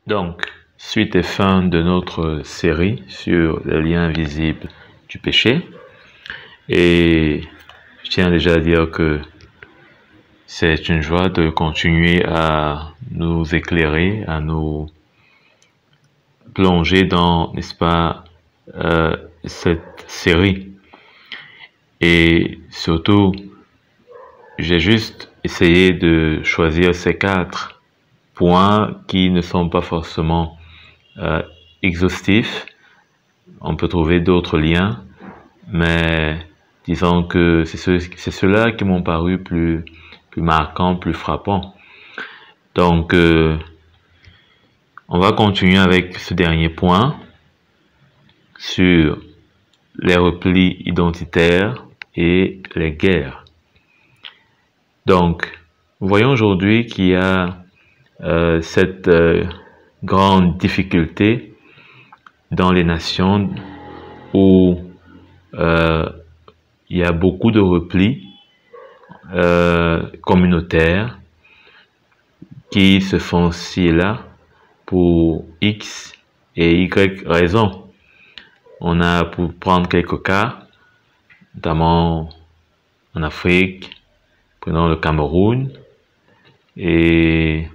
Donc, suite et fin de notre série sur les liens invisibles du péché. Et je tiens déjà à dire que c'est une joie de continuer à nous éclairer, à nous plonger dans, n'est-ce pas, cette série. Et surtout, j'ai juste essayé de choisir ces 4 points qui ne sont pas forcément exhaustifs. On peut trouver d'autres liens, mais disons que c'est ceux-là qui m'ont paru plus marquants, plus frappants. Donc, on va continuer avec ce dernier point sur les replis identitaires et les guerres. Donc, voyons aujourd'hui qu'il y a cette grande difficulté dans les nations où il y a beaucoup de replis communautaires qui se font ci et là pour X et Y raisons. On a, pour prendre quelques cas, notamment en Afrique, prenons le Cameroun, et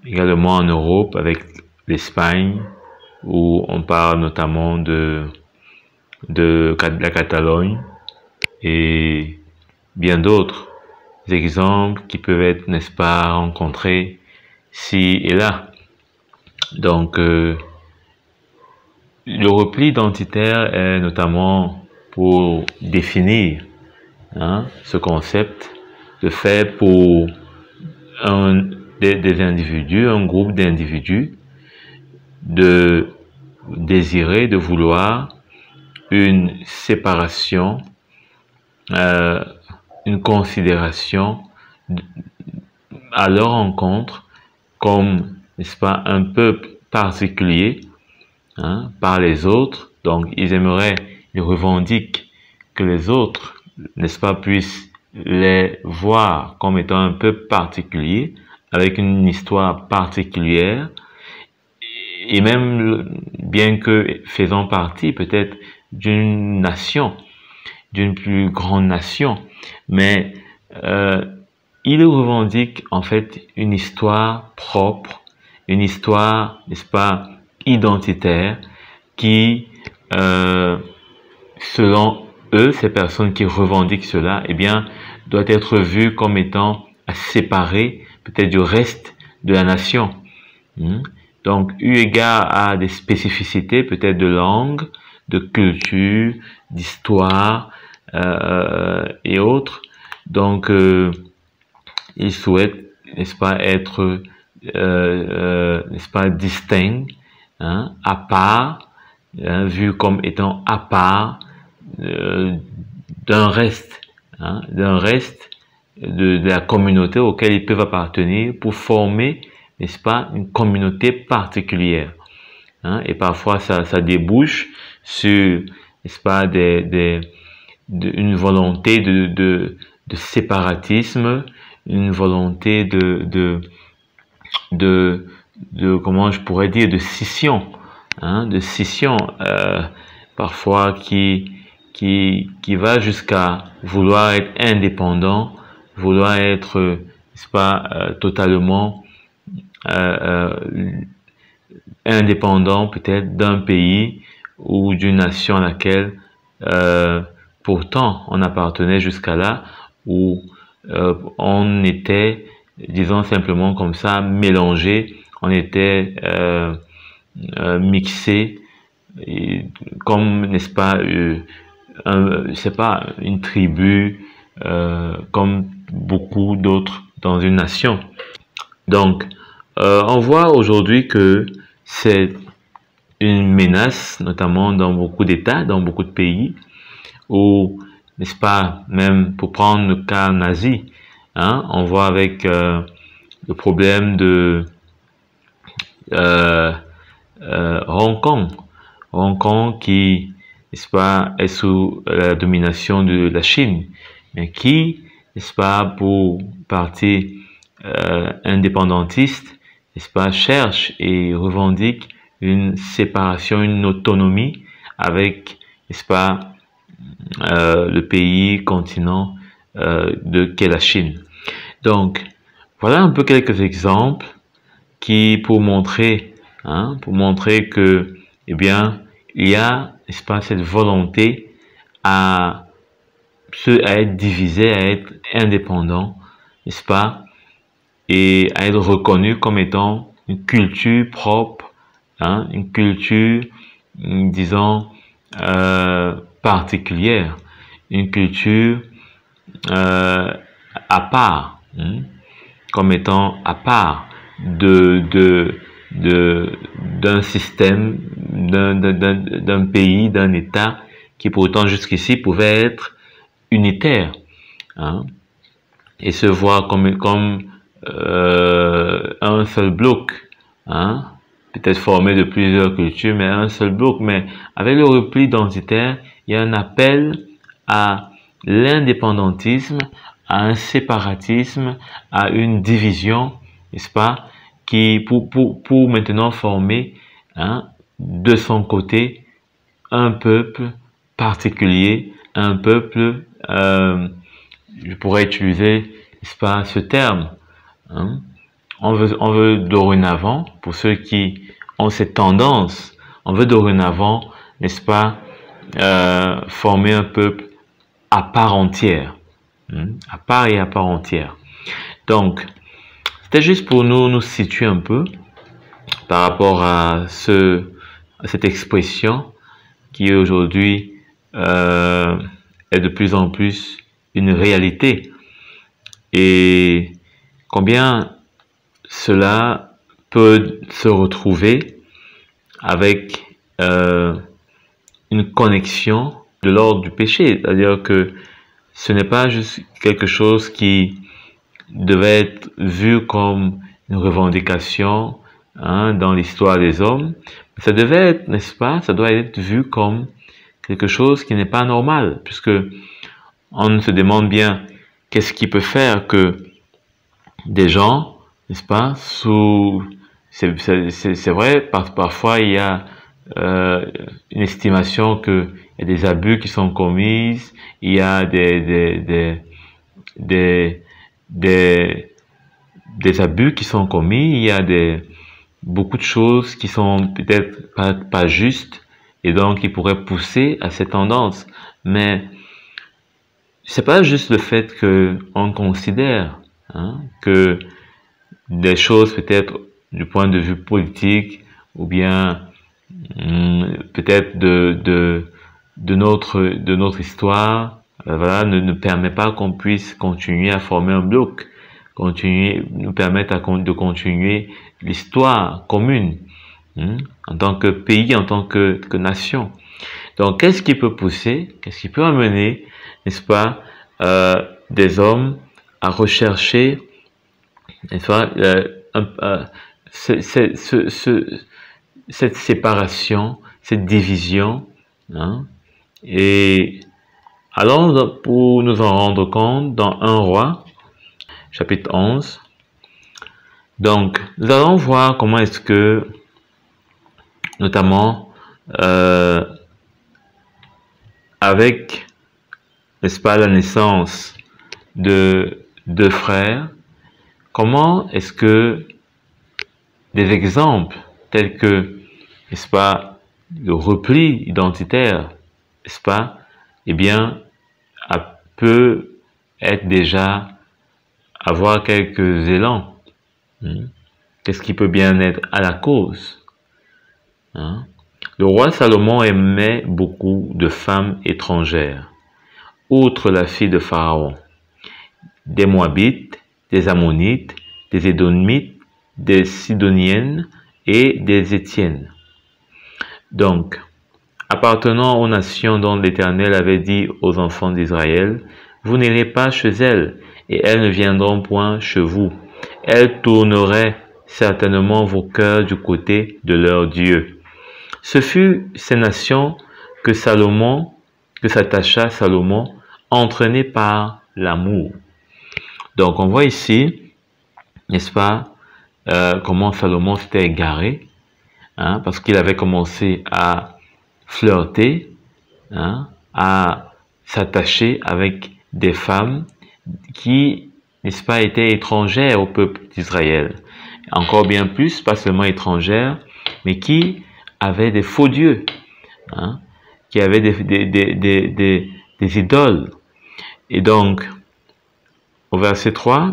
également en Europe avec l'Espagne, où on parle notamment de la Catalogne et bien d'autres exemples qui peuvent être, n'est-ce pas, rencontrés ci et là. Donc, le repli identitaire est notamment pour définir ce concept de fait pour des individus, un groupe d'individus, de désirer, de vouloir une séparation, une considération à leur encontre comme, n'est-ce pas, un peuple particulier par les autres. Donc, ils revendiquent que les autres, n'est-ce pas, puissent les voir comme étant un peuple particulier, avec une histoire particulière, et même bien que faisant partie peut-être d'une nation, d'une plus grande nation, mais ils revendiquent en fait une histoire propre, une histoire, n'est-ce pas, identitaire, qui, selon eux, ces personnes qui revendiquent cela, eh bien, doit être vue comme étant séparée peut-être du reste de la nation. Donc, eu égard à des spécificités peut-être de langue, de culture, d'histoire et autres, donc ils souhaitent, n'est-ce pas, être, n'est-ce pas, distincts, à part, vu comme étant à part d'un reste, de la communauté auquel ils peuvent appartenir pour former, n'est-ce pas, une communauté particulière. Et parfois, ça débouche sur, n'est-ce pas, une volonté de séparatisme, une volonté comment je pourrais dire, de scission, parfois qui va jusqu'à vouloir être indépendant, vouloir être, n'est-ce pas, totalement indépendant peut-être d'un pays ou d'une nation à laquelle pourtant on appartenait jusqu'à là, où on était, disons simplement comme ça, mélangé, on était mixé, comme, n'est-ce pas, c'est pas une tribu comme beaucoup d'autres dans une nation. Donc, on voit aujourd'hui que c'est une menace, notamment dans beaucoup d'États, dans beaucoup de pays, où, n'est-ce pas, même pour prendre le cas nazi, on voit avec le problème de Hong Kong. Hong Kong qui, n'est-ce pas, est sous la domination de la Chine, mais qui, n'est-ce pas, pour partie indépendantiste, n'est-ce pas, cherche et revendique une séparation, une autonomie avec, n'est-ce pas, le pays, continent qu'est la Chine. Donc, voilà un peu quelques exemples qui pour montrer que, eh bien, il y a, n'est-ce pas, cette volonté à être divisé, à être indépendant, n'est-ce pas, et à être reconnu comme étant une culture propre, une culture, disons, particulière, une culture à part, comme étant à part d'un système, d'un pays, d'un État qui pourtant jusqu'ici pouvait être unitaire, et se voir comme un seul bloc, peut-être formé de plusieurs cultures, mais un seul bloc. Mais avec le repli identitaire, il y a un appel à l'indépendantisme, à un séparatisme, à une division, n'est-ce pas, qui pour maintenant former, de son côté un peuple particulier, un peuple, je pourrais utiliser, n'est-ce pas, ce terme. On veut dorénavant, pour ceux qui ont cette tendance, on veut dorénavant, n'est-ce pas, former un peuple à part entière, à part et à part entière. Donc, c'était juste pour nous situer un peu par rapport à cette expression qui aujourd'hui est de plus en plus une réalité. Et combien cela peut se retrouver avec une connexion de l'ordre du péché, c'est-à-dire que ce n'est pas juste quelque chose qui devait être vu comme une revendication dans l'histoire des hommes. Ça devait être, n'est-ce pas, ça doit être vu comme quelque chose qui n'est pas normal, puisque on se demande bien qu'est-ce qui peut faire que des gens, n'est-ce pas, c'est vrai, parfois il y a une estimation que il y a des abus qui sont commis, il y a des abus qui sont commis, il y a beaucoup de choses qui sont peut-être pas justes et donc qui pourraient pousser à cette tendance. Mais c'est pas juste le fait que on considère que des choses peut-être du point de vue politique ou bien peut-être de notre histoire, voilà, ne permet pas qu'on puisse continuer à former un bloc, nous permettre de continuer l'histoire commune, en tant que pays, en tant que nation. Donc, qu'est-ce qui peut pousser, qu'est-ce qui peut amener, n'est-ce pas, des hommes à rechercher, n'est-ce pas, cette séparation, cette division, et allons pour nous en rendre compte dans 1 Roi, chapitre 11. Donc, nous allons voir comment est-ce que, notamment, avec, n'est-ce pas, la naissance de 2 frères, comment est-ce que des exemples tels que, n'est-ce pas, le repli identitaire, n'est-ce pas, eh bien, peut être déjà avoir quelques élans. Qu'est-ce qui peut bien être à la cause? Le roi Salomon aimait beaucoup de femmes étrangères, outre la fille de Pharaon, des Moabites, des Ammonites, des Édomites, des Sidoniennes et des Étiennes. Donc, appartenant aux nations dont l'Éternel avait dit aux enfants d'Israël, vous n'irez pas chez elles, et elles ne viendront point chez vous. Elles tourneraient certainement vos cœurs du côté de leur Dieu. Ce fut ces nations que s'attacha Salomon, entraîné par l'amour. Donc, on voit ici, n'est-ce pas, comment Salomon s'était égaré, hein, parce qu'il avait commencé à flirter, hein, à s'attacher avec des femmes qui, n'est-ce pas, étaient étrangères au peuple d'Israël. Encore bien plus, pas seulement étrangères, mais qui avaient des faux dieux, hein, qui avaient des idoles. Et donc, au verset 3,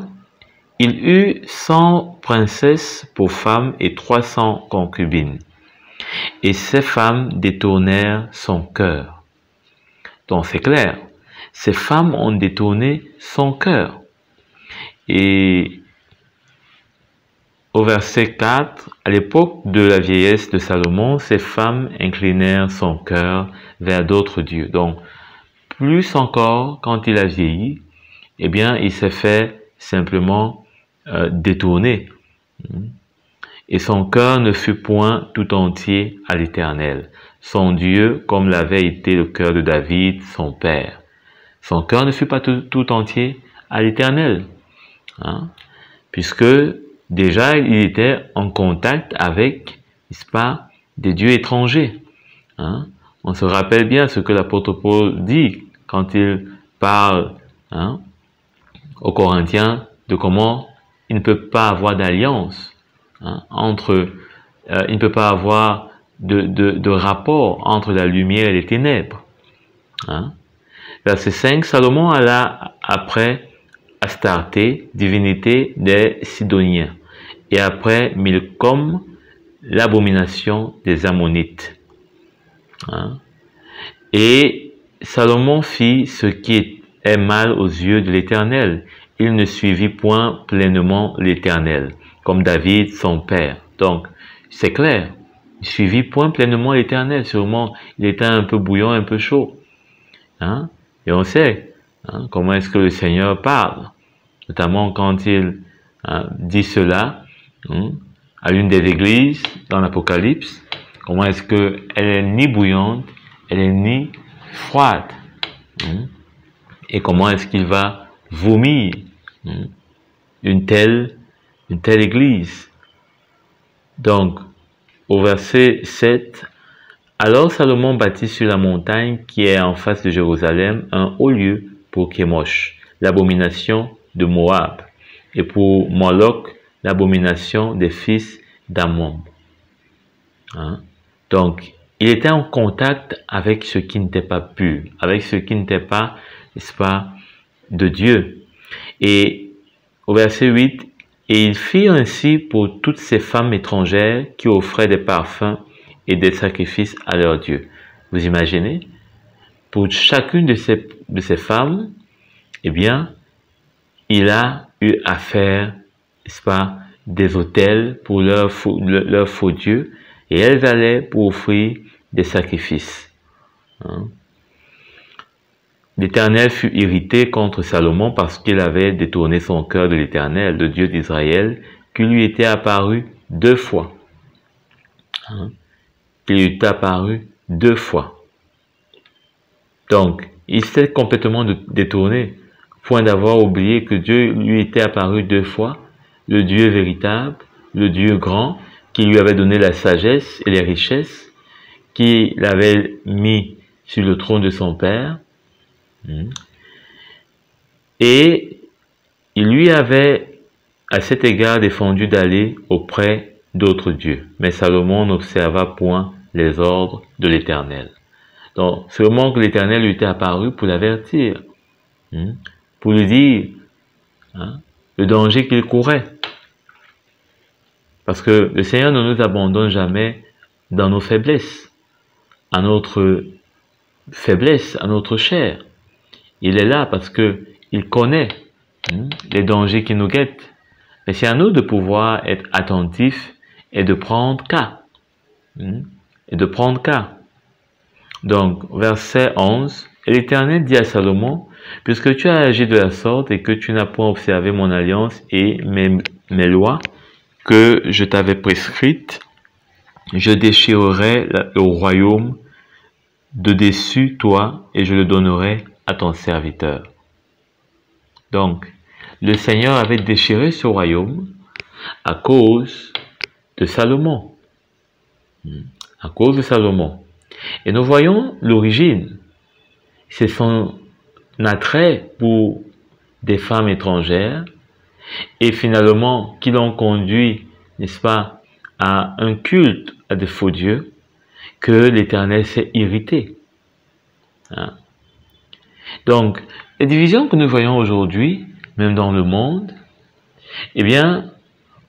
il eut 100 princesses pour femmes et 300 concubines. Et ces femmes détournèrent son cœur. Donc c'est clair, ces femmes ont détourné son cœur. Et au verset 4, à l'époque de la vieillesse de Salomon, ces femmes inclinèrent son cœur vers d'autres dieux. Donc, plus encore, quand il a vieilli, eh bien, il s'est fait simplement détourner. Et son cœur ne fut point tout entier à l'Éternel, son Dieu, comme l'avait été le cœur de David, son père. Son cœur ne fut pas tout entier à l'Éternel, hein, puisque déjà il était en contact avec, n'est-ce pas, des dieux étrangers. Hein. On se rappelle bien ce que l'apôtre Paul dit quand il parle, hein, aux Corinthiens de comment il ne peut pas avoir d'alliance, hein, il ne peut pas avoir de rapport entre la lumière et les ténèbres. Hein. Verset 5, Salomon alla après Astarté, divinité des Sidoniens, et après Milcom, l'abomination des Ammonites. Hein. Et Salomon fit ce qui est mal aux yeux de l'Éternel. Il ne suivit point pleinement l'Éternel, comme David son père. Donc, c'est clair, il suivit point pleinement l'Éternel. Sûrement, il était un peu bouillant, un peu chaud. Hein? Et on sait, hein, comment est-ce que le Seigneur parle, notamment quand il, hein, dit cela, hein, à l'une des églises dans l'Apocalypse. Comment est-ce que elle est ni bouillante, elle est ni froide, hein? Et comment est-ce qu'il va vomir, hein, une telle église. Donc, au verset 7, alors Salomon bâtit sur la montagne qui est en face de Jérusalem un haut lieu pour Kémosh, l'abomination de Moab, et pour Moloch, l'abomination des fils d'Ammon. Hein? Donc, il était en contact avec ce qui n'était pas pur, avec ce qui n'était pas, n'est-ce pas, de Dieu. Et au verset 8, et il fit ainsi pour toutes ces femmes étrangères qui offraient des parfums et des sacrifices à leur Dieu. Vous imaginez? Pour chacune de ces femmes, eh bien, il a eu à faire, n'est-ce pas, des autels pour leurs faux dieux, et elles allaient pour offrir des sacrifices. Hein? L'Éternel fut irrité contre Salomon parce qu'il avait détourné son cœur de l'Éternel, le Dieu d'Israël, qui lui était apparu 2 fois. Hein? Qui lui était apparu 2 fois. Donc, il s'est complètement détourné, point d'avoir oublié que Dieu lui était apparu 2 fois, le Dieu véritable, le Dieu grand, qui lui avait donné la sagesse et les richesses, qui l'avait mis sur le trône de son père, et il lui avait à cet égard défendu d'aller auprès d'autres dieux. Mais Salomon n'observa point les ordres de l'Éternel. Donc, sûrement que l'Éternel lui était apparu pour l'avertir, pour lui dire, hein, le danger qu'il courait. Parce que le Seigneur ne nous abandonne jamais dans nos faiblesses, à notre faiblesse, à notre chair. Il est là parce que il connaît, les dangers qui nous guettent. Mais c'est à nous de pouvoir être attentifs et de prendre cas. Donc, verset 11, « Et l'Éternel dit à Salomon, puisque tu as agi de la sorte et que tu n'as point observé mon alliance et mes lois que je t'avais prescrites, je déchirerai le royaume de dessus toi et je le donnerai à ton serviteur. » Donc, le Seigneur avait déchiré ce royaume à cause de Salomon. À cause de Salomon. Et nous voyons l'origine. C'est son attrait pour des femmes étrangères et finalement qui l'ont conduit, n'est-ce pas, à un culte à des faux dieux que l'Éternel s'est irrité. Hein? Donc, les divisions que nous voyons aujourd'hui, même dans le monde, eh bien,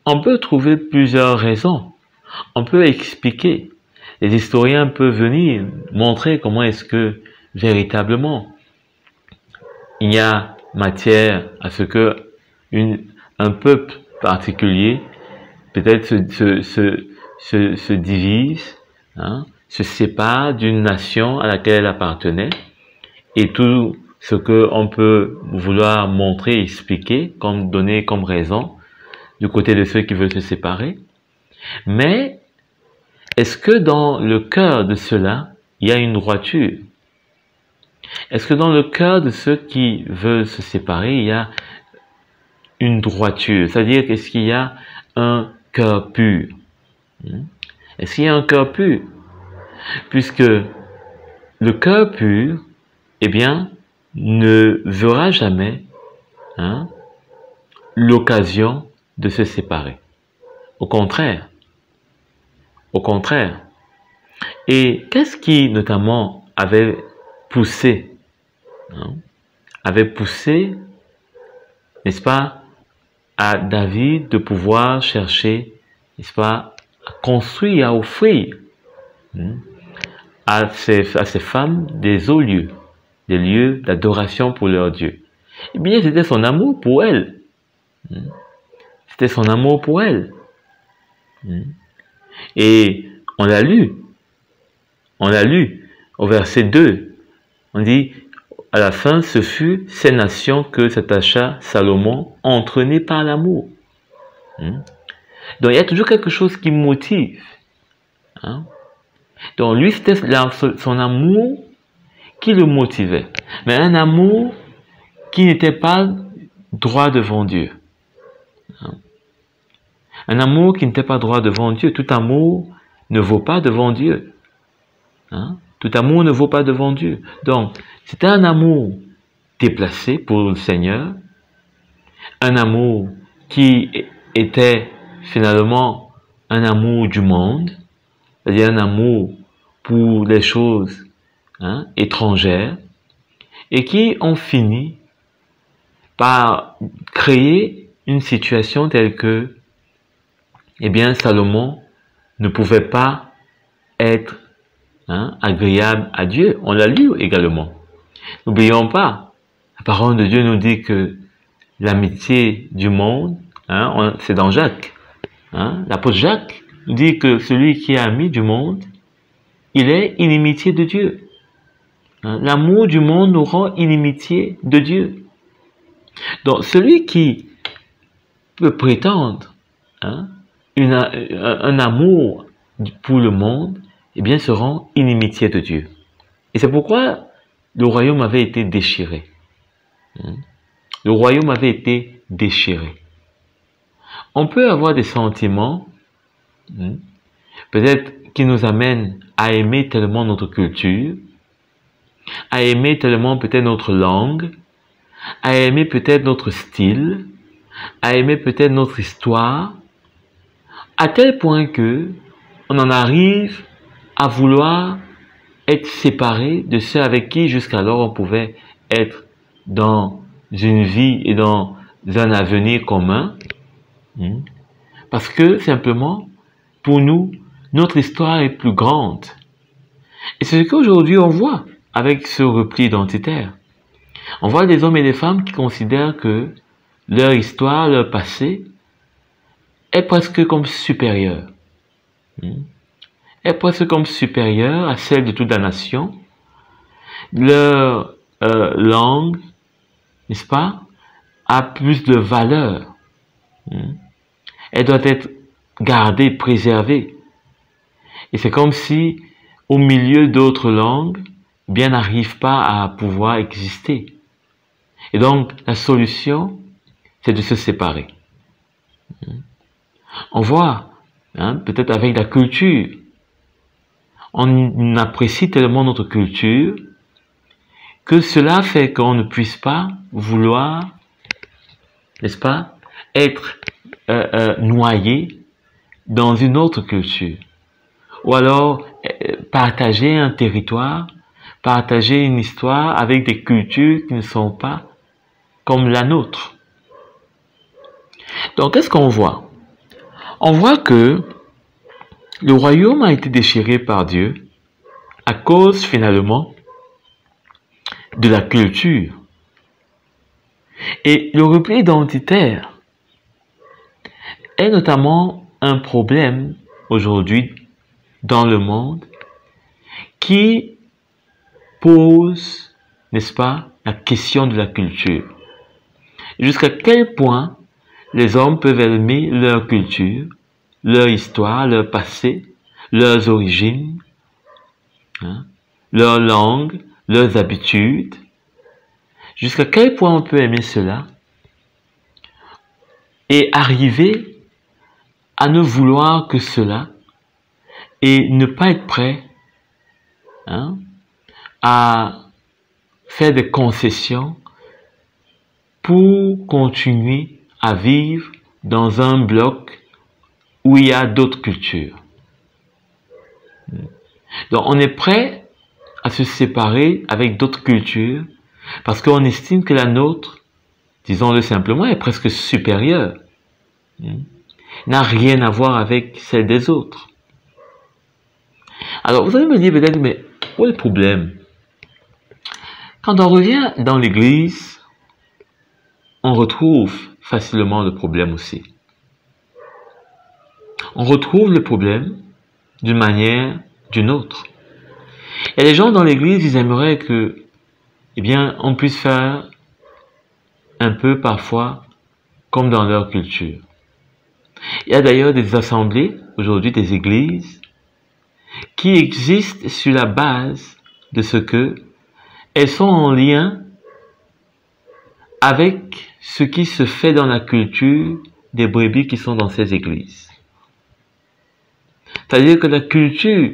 on peut trouver plusieurs raisons. On peut expliquer. Les historiens peuvent venir montrer comment est-ce que, véritablement, il y a matière à ce que un peuple particulier peut-être se divise, hein, se sépare d'une nation à laquelle elle appartenait, et tout ce que on peut vouloir montrer, expliquer, comme donner comme raison du côté de ceux qui veulent se séparer. Mais est-ce que dans le cœur de cela, il y a une droiture? Est-ce que dans le cœur de ceux qui veulent se séparer, il y a une droiture? C'est-à-dire, est-ce qu'il y a un cœur pur? Est-ce qu'il y a un cœur pur? Puisque le cœur pur, eh bien, ne verra jamais l'occasion de se séparer. Au contraire. Au contraire. Et qu'est-ce qui, notamment, avait poussé, n'est-ce pas, à David de pouvoir chercher, n'est-ce pas, à construire, à offrir à ces femmes des hauts lieux, des lieux d'adoration pour leur Dieu? Eh bien, c'était son amour pour elles. C'était son amour pour elles. Et on l'a lu au verset 2. On dit, à la fin, ce fut ces nations que s'attacha Salomon, entraîné par l'amour. Donc, il y a toujours quelque chose qui motive. Donc, lui, c'était son amour qui le motivait. Mais un amour qui n'était pas droit devant Dieu. Un amour qui n'était pas droit devant Dieu. Tout amour ne vaut pas devant Dieu. Tout amour ne vaut pas devant Dieu. Donc, c'était un amour déplacé pour le Seigneur. Un amour qui était finalement un amour du monde. C'est-à-dire un amour pour les choses étrangères. Et qui ont fini par créer une situation telle que, eh bien, Salomon ne pouvait pas être agréable à Dieu. On l'a lu également. N'oublions pas, la parole de Dieu nous dit que l'amitié du monde, c'est dans Jacques. L'apôtre Jacques nous dit que celui qui est ami du monde, il est inimitié de Dieu. L'amour du monde nous rend inimitié de Dieu. Donc, celui qui peut prétendre un amour pour le monde, eh bien, se rend inimitié de Dieu. Et c'est pourquoi le royaume avait été déchiré. Le royaume avait été déchiré. On peut avoir des sentiments, peut-être qui nous amènent à aimer tellement notre culture, à aimer tellement peut-être notre langue, à aimer peut-être notre style, à aimer peut-être notre histoire, à tel point que on en arrive à vouloir être séparé de ceux avec qui jusqu'alors on pouvait être dans une vie et dans un avenir commun, parce que simplement, pour nous, notre histoire est plus grande. Et c'est ce qu'aujourd'hui on voit avec ce repli identitaire. On voit des hommes et des femmes qui considèrent que leur histoire, leur passé, est presque comme supérieure. Est presque comme supérieure à celle de toute la nation. Leur langue, n'est-ce pas, a plus de valeur. Elle doit être gardée, préservée. Et c'est comme si, au milieu d'autres langues, bien n'arrive pas à pouvoir exister. Et donc, la solution, c'est de se séparer. On voit, peut-être avec la culture, on apprécie tellement notre culture que cela fait qu'on ne puisse pas vouloir, n'est-ce pas, être noyé dans une autre culture. Ou alors partager un territoire, partager une histoire avec des cultures qui ne sont pas comme la nôtre. Donc, qu'est-ce qu'on voit? On voit que le royaume a été déchiré par Dieu à cause finalement de la culture. Et le repli identitaire est notamment un problème aujourd'hui dans le monde qui pose, n'est-ce pas, la question de la culture. Jusqu'à quel point les hommes peuvent aimer leur culture, leur histoire, leur passé, leurs origines, leur langue, leurs habitudes. Jusqu'à quel point on peut aimer cela et arriver à ne vouloir que cela et ne pas être prêt à faire des concessions pour continuer à vivre dans un bloc où il y a d'autres cultures. Donc on est prêt à se séparer avec d'autres cultures parce qu'on estime que la nôtre, disons-le simplement, est presque supérieure. N'a rien à voir avec celle des autres. Alors vous allez me dire peut-être, mais où est le problème? Quand on revient dans l'église, on retrouve facilement le problème aussi. On retrouve le problème d'une manière, d'une autre. Et les gens dans l'église, ils aimeraient que, on puisse faire un peu parfois comme dans leur culture. Il y a d'ailleurs des assemblées, aujourd'hui des églises, qui existent sur la base de ce que elles sont en lien avec ce qui se fait dans la culture des brebis qui sont dans ces églises. C'est-à-dire que la culture,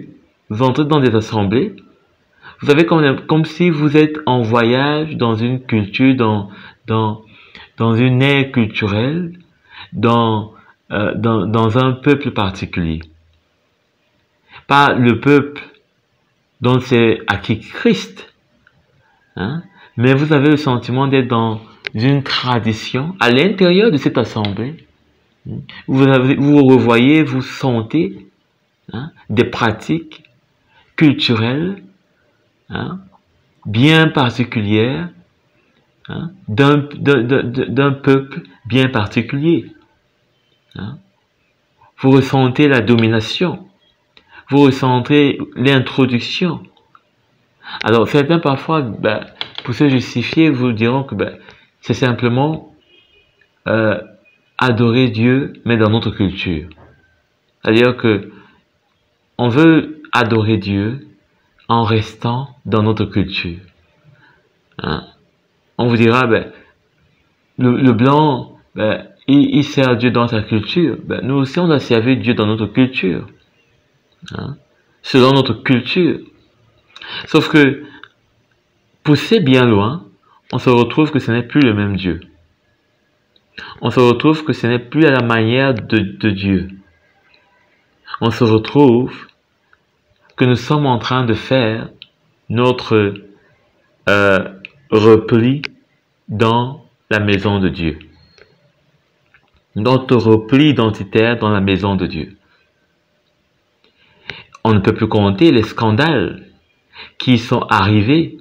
vous entrez dans des assemblées, vous avez comme si vous êtes en voyage dans une culture, dans une ère culturelle, dans un peuple particulier. Pas le peuple dont c'est acquis Christ, mais vous avez le sentiment d'être dans une tradition à l'intérieur de cette assemblée. Vous revoyez, vous sentez des pratiques culturelles bien particulières d'un peuple bien particulier. Vous ressentez la domination, vous ressentez l'introduction. Alors certains parfois, pour se justifier, vous diront que c'est simplement adorer Dieu, mais dans notre culture. C'est-à-dire que on veut adorer Dieu en restant dans notre culture. On vous dira, le blanc, il sert Dieu dans sa culture. Nous aussi, on a servi Dieu dans notre culture. Selon notre culture. Sauf que, poussé bien loin, on se retrouve que ce n'est plus le même Dieu. On se retrouve que ce n'est plus à la manière de Dieu. On se retrouve que nous sommes en train de faire notre repli dans la maison de Dieu. Notre repli identitaire dans la maison de Dieu. On ne peut plus compter les scandales qui sont arrivés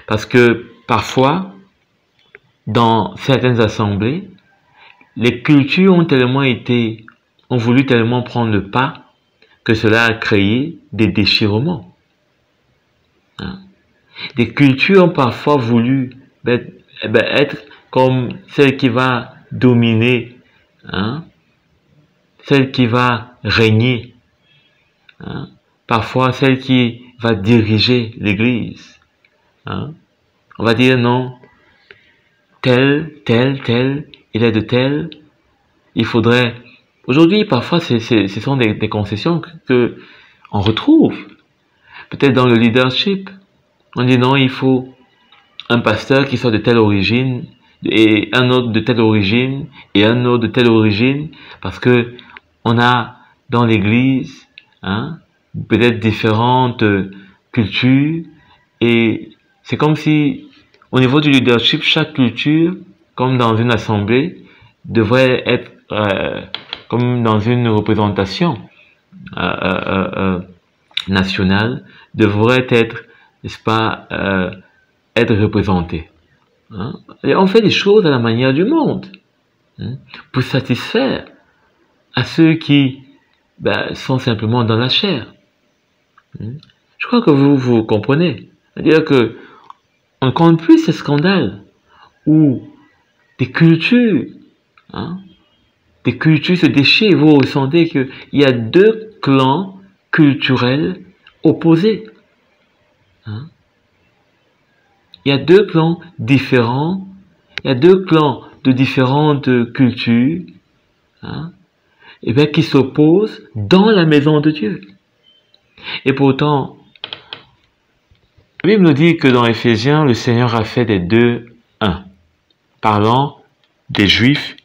parce que parfois, dans certaines assemblées, les cultures ont voulu tellement prendre le pas que cela a créé des déchirements. Des cultures ont parfois voulu être comme celle qui va dominer, celle qui va régner, parfois celle qui va diriger l'Église. On va dire non, tel, il est de tel, il faudrait Aujourd'hui, parfois, ce sont des concessions que on retrouve. Peut-être dans le leadership. On dit non, il faut un pasteur qui soit de telle origine, et un autre de telle origine, et un autre de telle origine, parce que on a dans l'église, hein, peut-être différentes cultures, et c'est comme si, au niveau du leadership, chaque culture, comme dans une assemblée, devrait être comme dans une représentation nationale, devrait être, n'est-ce pas, être représentée. Hein? Et on fait des choses à la manière du monde, hein, pour satisfaire à ceux qui sont simplement dans la chair. Hein? Je crois que vous comprenez. C'est-à-dire que on ne compte plus ces scandales où des cultures, hein, des cultures se déchirent. Vous ressentez qu'il y a deux clans culturels opposés. Hein? Il y a deux clans différents, il y a deux clans de différentes cultures, hein, et bien qui s'opposent dans la maison de Dieu. Et pourtant, la Bible nous dit que dans Éphésiens, le Seigneur a fait des deux un, parlant des Juifs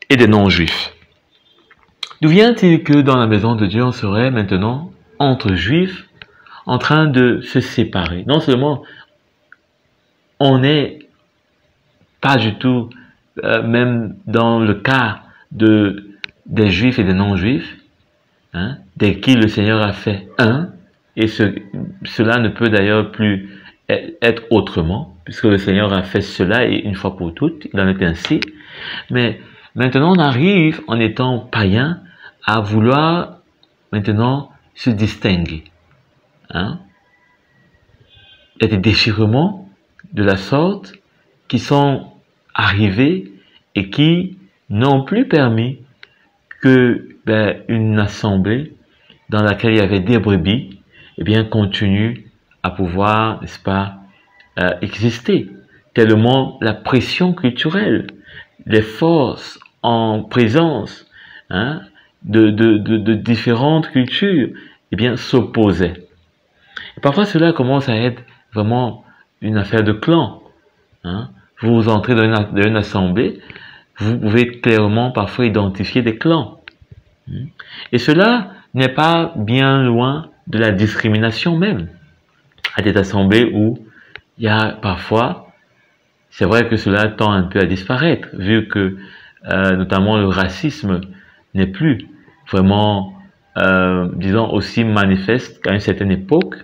et des non-Juifs. D'où vient-il que dans la maison de Dieu, on serait maintenant entre Juifs en train de se séparer? Non seulement on n'est pas du tout, même dans le cas des Juifs et des non-Juifs, hein, dès qui le Seigneur a fait un, et cela ne peut d'ailleurs plus être autrement, puisque le Seigneur a fait cela et une fois pour toutes, il en est ainsi. Mais maintenant on arrive, en étant païen, à vouloir maintenant se distinguer. Hein. Il y a des déchirements de la sorte qui sont arrivés et qui n'ont plus permis que une assemblée dans laquelle il y avait des brebis, eh bien, continue à pouvoir, n'est-ce pas, exister. Tellement la pression culturelle, les forces en présence, hein, de différentes cultures, eh bien, s'opposaient. Et parfois, cela commence à être vraiment une affaire de clan. Hein. Vous entrez dans une assemblée, vous pouvez clairement parfois identifier des clans. Et cela n'est pas bien loin de la discrimination même. À des assemblées où il y a parfois, c'est vrai que cela tend un peu à disparaître, vu que notamment le racisme n'est plus vraiment, disons, aussi manifeste qu'à une certaine époque.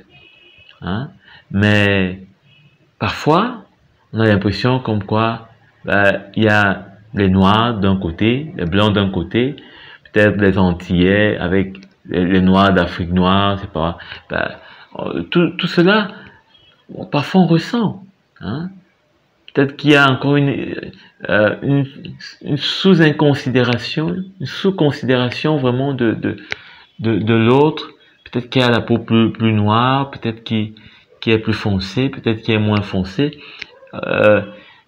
Hein, mais parfois, on a l'impression comme quoi il y a les Noirs d'un côté, les Blancs d'un côté, peut-être les Antillais avec les Noirs d'Afrique noire, c'est pas, tout cela, parfois on ressent. Hein. Peut-être qu'il y a encore une sous-considération, une sous-considération vraiment de l'autre. Peut-être qu'il y a la peau plus noire, peut-être qui est plus foncé, peut-être qui est moins foncé.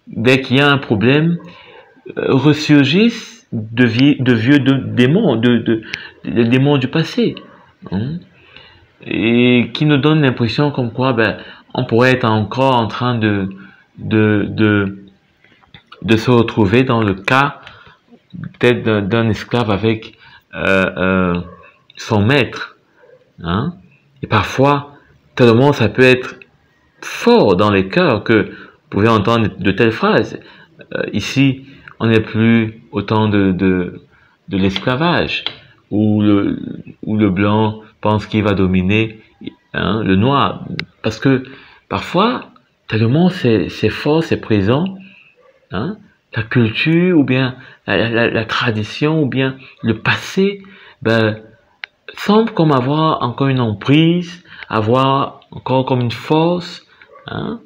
Dès qu'il y a un problème, ressurgissent de vieux démons, des démons du passé, hein, et qui nous donnent l'impression comme quoi on pourrait être encore en train de se retrouver dans le cas peut-être d'un esclave avec son maître. Hein? Et parfois, tellement ça peut être fort dans les cœurs que vous pouvez entendre de telles phrases. Ici, on n'est plus au temps de l'esclavage, où le blanc pense qu'il va dominer, hein, le noir. Parce que parfois, tellement c'est fort, c'est présent, hein, la culture, ou bien la tradition, ou bien le passé, semble comme avoir encore une emprise, avoir encore comme une force, hein,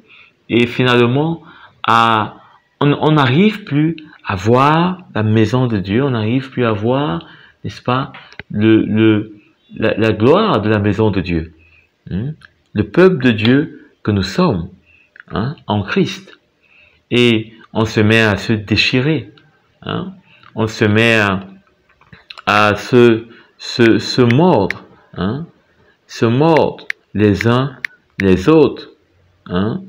et finalement, on n'arrive plus à voir la maison de Dieu, on n'arrive plus à voir, n'est-ce pas, la gloire de la maison de Dieu, hein, le peuple de Dieu que nous sommes, hein, en Christ. Et on se met à se déchirer, hein, on se met à se mordre, hein, se mordre les uns les autres, hein.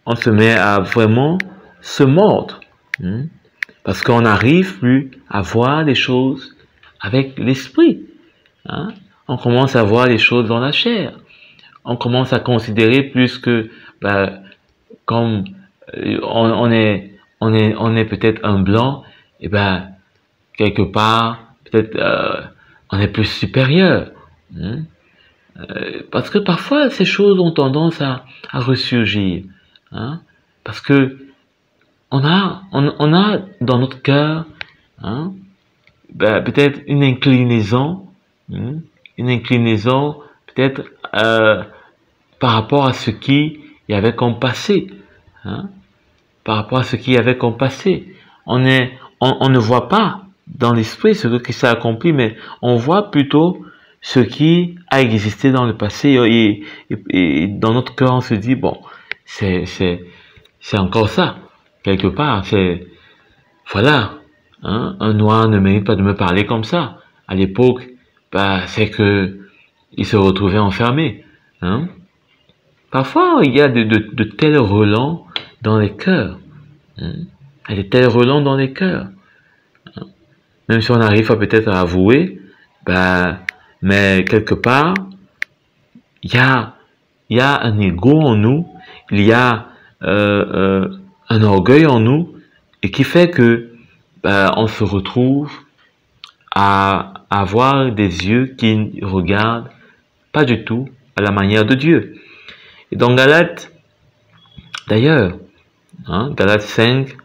On se met à vraiment se mordre, hein, parce qu'on n'arrive plus à voir les choses avec l'esprit, hein. On commence à voir les choses dans la chair. On commence à considérer plus que, comme on est peut-être un blanc, et quelque part peut-être on est plus supérieur, hein. Parce que parfois ces choses ont tendance à ressurgir, hein, parce que on a dans notre cœur, hein, peut-être une inclinaison, hein, peut-être par rapport à ce qui y avait comme passé, hein, par rapport à ce qui y avait comme passé. On ne voit pas dans l'esprit ce qui s'est accompli, mais on voit plutôt ce qui a existé dans le passé, et dans notre cœur on se dit bon, c'est encore ça quelque part. C'est voilà, hein, un noir ne mérite pas de me parler comme ça. À l'époque, c'est que il se retrouvait enfermé, hein. Parfois il y a de tels relents dans les cœurs, hein. Il y a de tels relents dans les cœurs, hein. Même si on arrive à peut-être à avouer, mais quelque part, il y a un ego en nous, il y a un orgueil en nous, et qui fait que on se retrouve à avoir des yeux qui ne regardent pas du tout à la manière de Dieu. Et dans Galates, d'ailleurs, hein, Galates 5,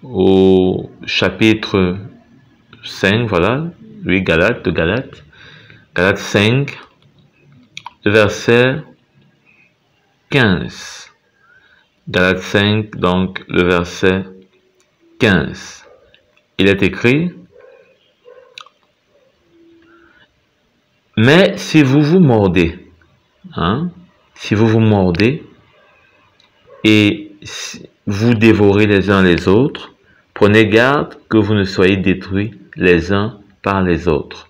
au chapitre 5, voilà, oui, Galates 5, le verset 15. Galates 5, donc le verset 15. Il est écrit: mais si vous vous mordez, hein, si vous vous mordez et vous dévorez les uns les autres, prenez garde que vous ne soyez détruits les uns par les autres.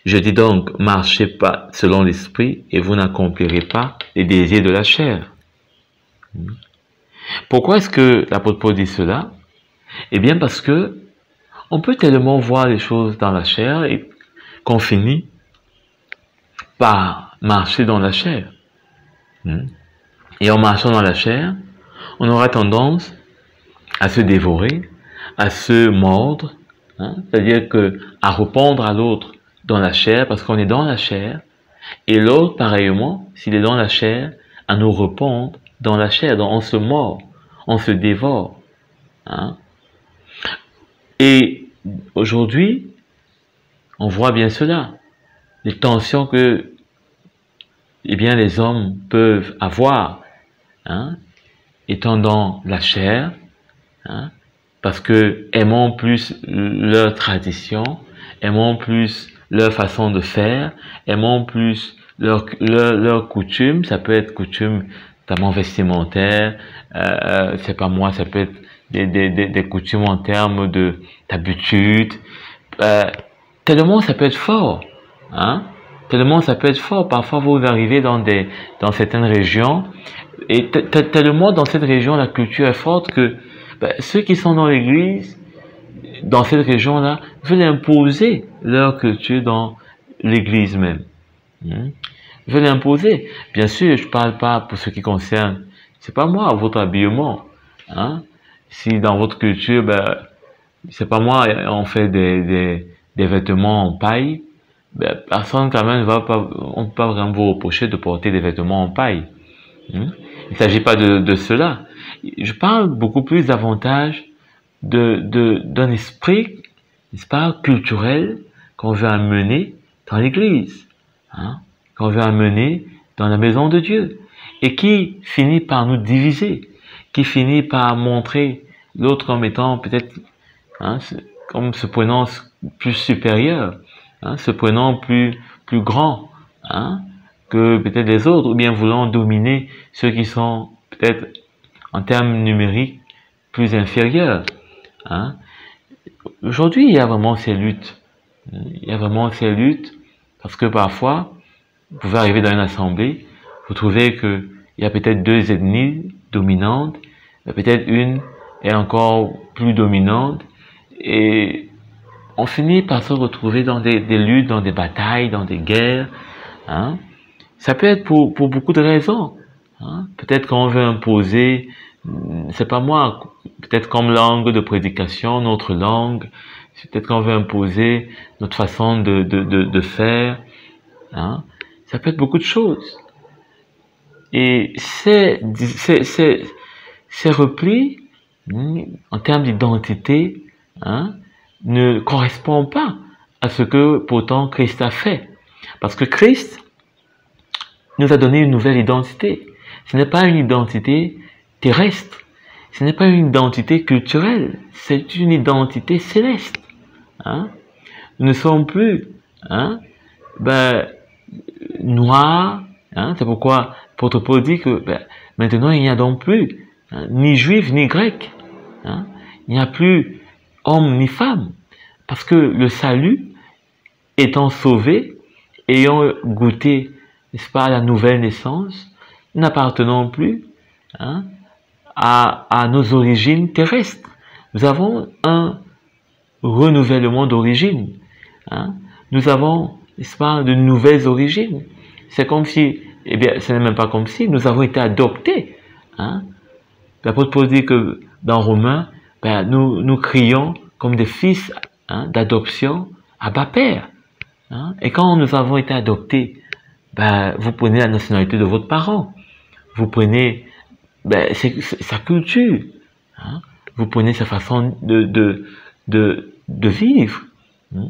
Je dis donc, marchez pas selon l'esprit et vous n'accomplirez pas les désirs de la chair. Pourquoi est-ce que l'apôtre Paul dit cela? Eh bien parce que on peut tellement voir les choses dans la chair et qu'on finit par marcher dans la chair. Et en marchant dans la chair, on aura tendance à se dévorer, à se mordre, hein, c'est-à-dire que à répondre à l'autre dans la chair, parce qu'on est dans la chair, et l'autre, pareillement, s'il est dans la chair, à nous répondre dans la chair. Donc on se mord, on se dévore, hein. Et aujourd'hui, on voit bien cela, les tensions que les hommes peuvent avoir, hein, étant dans la chair, hein, parce que aimant plus leur tradition, aimant plus leur façon de faire, aimant plus leur coutume. Ça peut être coutume notamment vestimentaire, c'est pas moi, ça peut être des coutumes en termes d'habitude, tellement ça peut être fort, hein, tellement ça peut être fort. Parfois vous arrivez dans certaines régions, et tellement dans cette région la culture est forte que ceux qui sont dans l'église, dans cette région-là, veulent imposer leur culture dans l'église même. Veulent l'imposer. Bien sûr, je parle pas pour ce qui concerne, c'est pas moi, votre habillement, hein. Si dans votre culture, c'est pas moi, on fait des vêtements en paille, personne quand même on peut pas vraiment vous reprocher de porter des vêtements en paille. Il ne s'agit pas de cela. Je parle beaucoup plus davantage d'un esprit, n'est-ce pas, culturel qu'on veut amener dans l'église, hein, qu'on veut amener dans la maison de Dieu, et qui finit par nous diviser, qui finit par montrer l'autre comme étant peut-être, hein, comme se prenant plus supérieur, hein, se prenant plus grand, hein, que peut-être les autres, ou bien voulant dominer ceux qui sont peut-être en termes numériques plus inférieurs, hein. aujourd'hui, il y a vraiment ces luttes. Il y a vraiment ces luttes parce que parfois, vous pouvez arriver dans une assemblée, vous trouvez que il y a peut-être deux ethnies dominantes, peut-être une est encore plus dominante, et on finit par se retrouver dans des luttes, dans des batailles, dans des guerres. Hein. Ça peut être pour beaucoup de raisons. Hein. Peut-être qu'on veut imposer, c'est pas moi, peut-être comme langue de prédication, notre langue, peut-être qu'on veut imposer notre façon de faire. Hein. Ça peut être beaucoup de choses. Et ces replis, en termes d'identité, hein, ne correspondent pas à ce que pourtant Christ a fait. Parce que Christ nous a donné une nouvelle identité. Ce n'est pas une identité terrestre. Ce n'est pas une identité culturelle. C'est une identité céleste. Hein. Nous ne sommes plus noirs. Hein. C'est pourquoi l'apôtre Paul dit que maintenant il n'y a donc plus ni juif ni grec. Hein. Il n'y a plus homme ni femme. Parce que le salut, étant sauvé, ayant goûté, n'est-ce pas, à la nouvelle naissance, n'appartenons plus à nos origines terrestres. Nous avons un renouvellement d'origine. Hein. Nous avons, n'est-ce pas, de nouvelles origines. C'est comme si, eh bien, ce n'est même pas comme si, nous avons été adoptés. Hein. L'apôtre Paul dit que dans Romains, nous crions comme des fils d'adoption à Abba Père. Hein. Et quand nous avons été adoptés, vous prenez la nationalité de votre parent. Vous prenez sa culture. Hein. Vous prenez sa façon de vivre. Hein.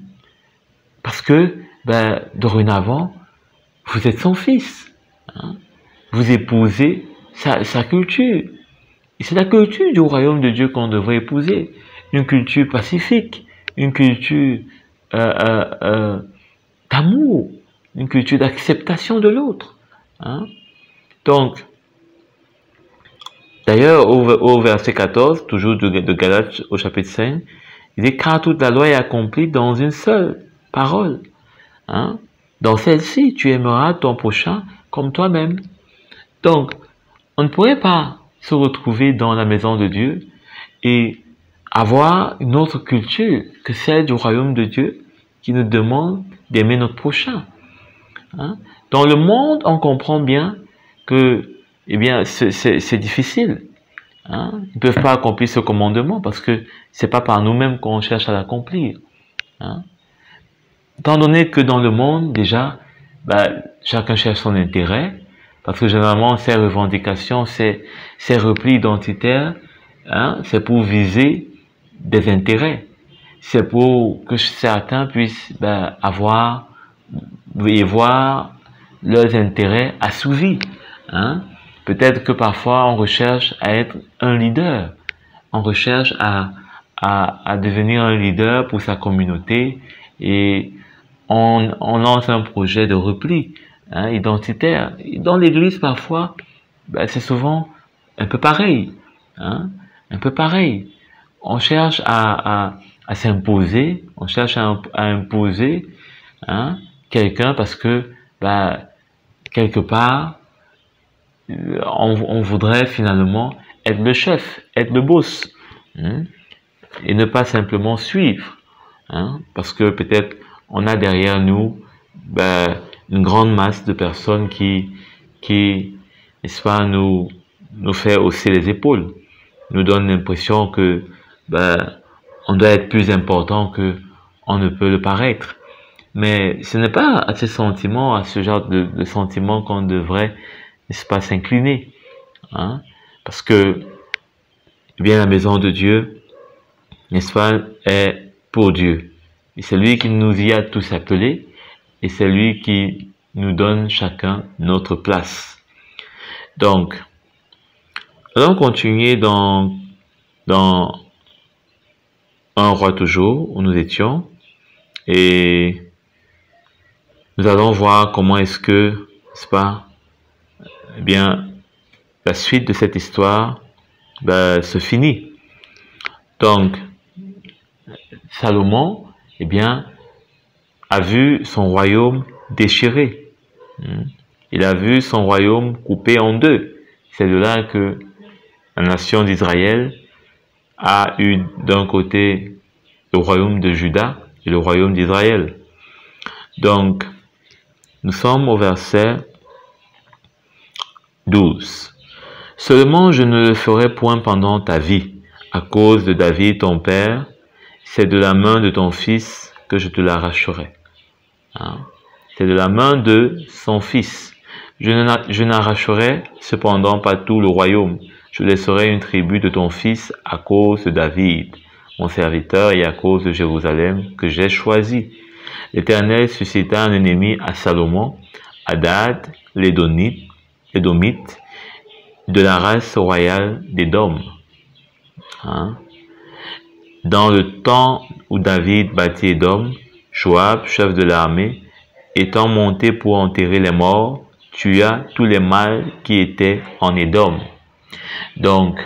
Parce que, dorénavant, vous êtes son fils. Hein. Vous épousez sa culture. Et c'est la culture du royaume de Dieu qu'on devrait épouser. Une culture pacifique, une culture d'amour, une culture d'acceptation de l'autre. Hein. Donc, d'ailleurs, au verset 14, toujours de Galates au chapitre 5, il dit « Car toute la loi est accomplie dans une seule parole. Hein. Dans celle-ci, tu aimeras ton prochain comme toi-même. » Donc, on ne pourrait pas se retrouver dans la maison de Dieu et avoir une autre culture que celle du royaume de Dieu qui nous demande d'aimer notre prochain. Hein? Dans le monde, on comprend bien que, eh bien, c'est difficile. Hein? Ils ne peuvent pas accomplir ce commandement parce que c'est pas par nous-mêmes qu'on cherche à l'accomplir. Hein? Étant donné que dans le monde, déjà, chacun cherche son intérêt, parce que généralement, ces revendications, ces replis identitaires, hein, c'est pour viser des intérêts. C'est pour que certains puissent avoir et voir leurs intérêts assouvis. Hein. Peut-être que parfois, on recherche à être un leader. On recherche à devenir un leader pour sa communauté et on lance un projet de repli. Hein, identitaire. Dans l'église, parfois, c'est souvent un peu pareil. Hein, un peu pareil. On cherche à s'imposer, on cherche à imposer quelqu'un parce que, quelque part, on voudrait finalement être le chef, être le boss, hein, et ne pas simplement suivre. Hein, parce que peut-être on a derrière nous une grande masse de personnes qui n'est-ce pas, nous fait hausser les épaules, nous donne l'impression que on doit être plus important que on ne peut le paraître. Mais ce n'est pas à ces sentiments, à ce genre de sentiments qu'on devrait, n'est-ce pas, s'incliner. Hein? Parce que, eh bien, la maison de Dieu, n'est-ce pas, est pour Dieu. Et c'est lui qui nous y a tous appelés, et c'est lui qui nous donne chacun notre place. Donc, allons continuer dans 1 Roi toujours, où nous étions, et nous allons voir comment est-ce que, n'est-ce pas, eh bien, la suite de cette histoire se finit. Donc, Salomon, eh bien, a vu son royaume déchiré. Il a vu son royaume coupé en deux. C'est de là que la nation d'Israël a eu d'un côté le royaume de Juda et le royaume d'Israël. Donc, nous sommes au verset 12. Seulement je ne le ferai point pendant ta vie, à cause de David ton père, c'est de la main de ton fils que je te l'arracherai. C'est de la main de son fils. Je n'arracherai cependant pas tout le royaume. Je laisserai une tribu de ton fils à cause de David, mon serviteur, et à cause de Jérusalem que j'ai choisi. L'Éternel suscita un ennemi à Salomon, Hadad, l'Édomite, de la race royale d'Édom. Dans le temps où David bâtit Édom, Joab, chef de l'armée, étant monté pour enterrer les morts, tua tous les mâles qui étaient en Édom. Donc,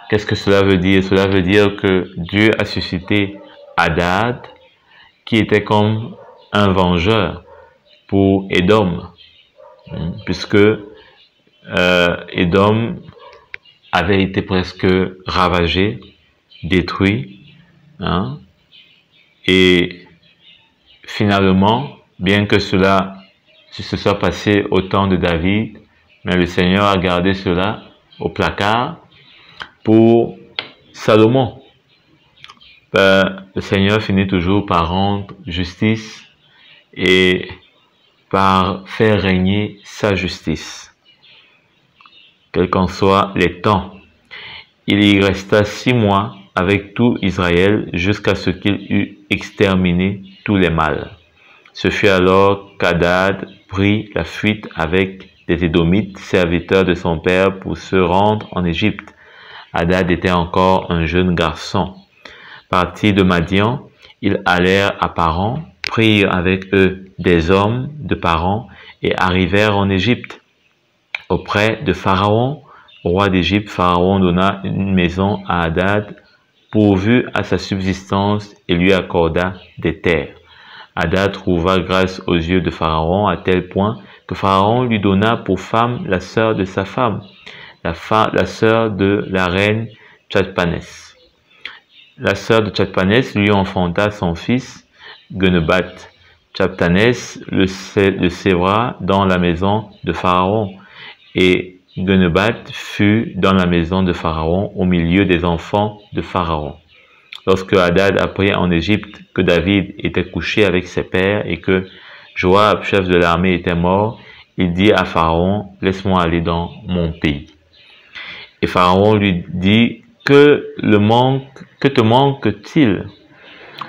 qu'est-ce que cela veut dire? Cela veut dire que Dieu a suscité Hadad, qui était comme un vengeur pour Édom, puisque Édom avait été presque ravagé, détruit, et finalement, bien que cela se soit passé au temps de David, mais le Seigneur a gardé cela au placard pour Salomon. Le Seigneur finit toujours par rendre justice et par faire régner sa justice, quels qu'en soient les temps. Il y resta 6 mois avec tout Israël jusqu'à ce qu'il eût exterminé tous les mâles. Ce fut alors qu'Hadad prit la fuite avec des Édomites, serviteurs de son père, pour se rendre en Égypte. Hadad était encore un jeune garçon. Partis de Madian, ils allèrent à Paran, prirent avec eux des hommes de Paran et arrivèrent en Égypte. Auprès de Pharaon, roi d'Égypte, Pharaon donna une maison à Hadad, pourvu à sa subsistance, et lui accorda des terres. Hadad trouva grâce aux yeux de Pharaon à tel point que Pharaon lui donna pour femme la sœur de sa femme, la sœur de la reine Tchadpanès. La sœur de Tchadpanès lui enfanta son fils Genebat. Tchadpanès le sévra dans la maison de Pharaon, et Genebat fut dans la maison de Pharaon au milieu des enfants de Pharaon. Lorsque Hadad apprit en Égypte que David était couché avec ses pères et que Joab, chef de l'armée, était mort, il dit à Pharaon, « Laisse-moi aller dans mon pays. » Et Pharaon lui dit, « Que te manque-t-il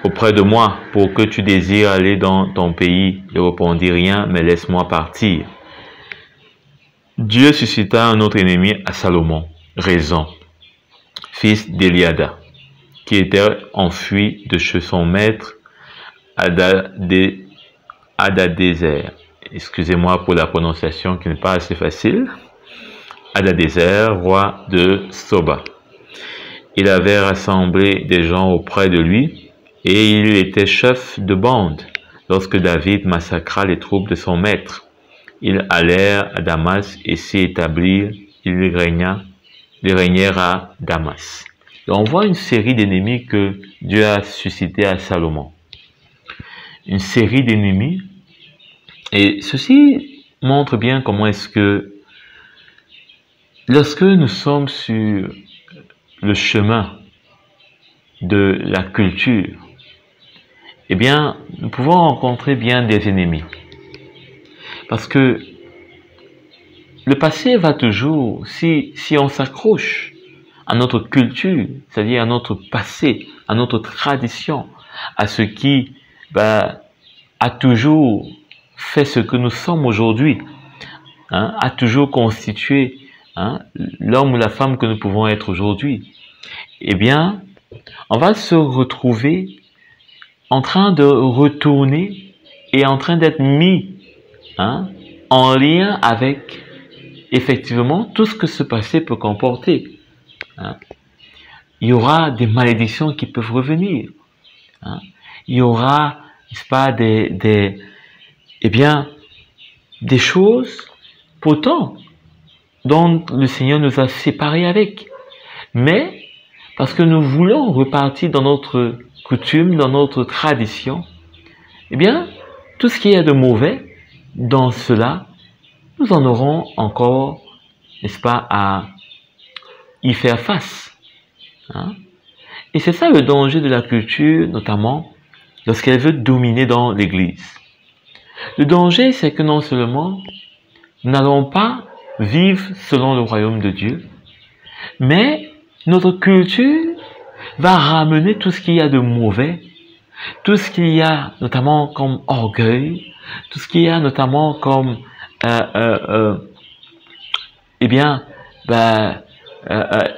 auprès de moi pour que tu désires aller dans ton pays? » Il répondit, « Rien, mais laisse-moi partir. » Dieu suscita un autre ennemi à Salomon, Rezon, fils d'Eliada, qui était enfui de chez son maître Hadadézer. Excusez-moi pour la prononciation qui n'est pas assez facile. Hadadézer, roi de Soba. Il avait rassemblé des gens auprès de lui et il était chef de bande lorsque David massacra les troupes de son maître. Ils allèrent à Damas et s'y établirent. Ils régnèrent à Damas. Et on voit une série d'ennemis que Dieu a suscité à Salomon. Une série d'ennemis. Et ceci montre bien comment est-ce que lorsque nous sommes sur le chemin de la culture, eh bien, nous pouvons rencontrer bien des ennemis. Parce que le passé va toujours, si on s'accroche à notre culture, c'est-à-dire à notre passé, à notre tradition, à ce qui a toujours fait ce que nous sommes aujourd'hui, a toujours constitué l'homme ou la femme que nous pouvons être aujourd'hui, eh bien, on va se retrouver en train de retourner et en train d'être mis en lien avec effectivement tout ce que ce passé peut comporter. Il y aura des malédictions qui peuvent revenir. hein. Il y aura, n'est-ce pas, eh bien, des choses pourtant dont le Seigneur nous a séparés avec. Mais, parce que nous voulons repartir dans notre coutume, dans notre tradition, eh bien, tout ce qu'il y a de mauvais dans cela, nous en aurons encore, n'est-ce pas, à y faire face. Hein? Et c'est ça le danger de la culture, notamment lorsqu'elle veut dominer dans l'Église. Le danger, c'est que non seulement nous n'allons pas vivre selon le royaume de Dieu, mais notre culture va ramener tout ce qu'il y a de mauvais, tout ce qu'il y a notamment comme orgueil, tout ce qu'il y a notamment comme eh bien,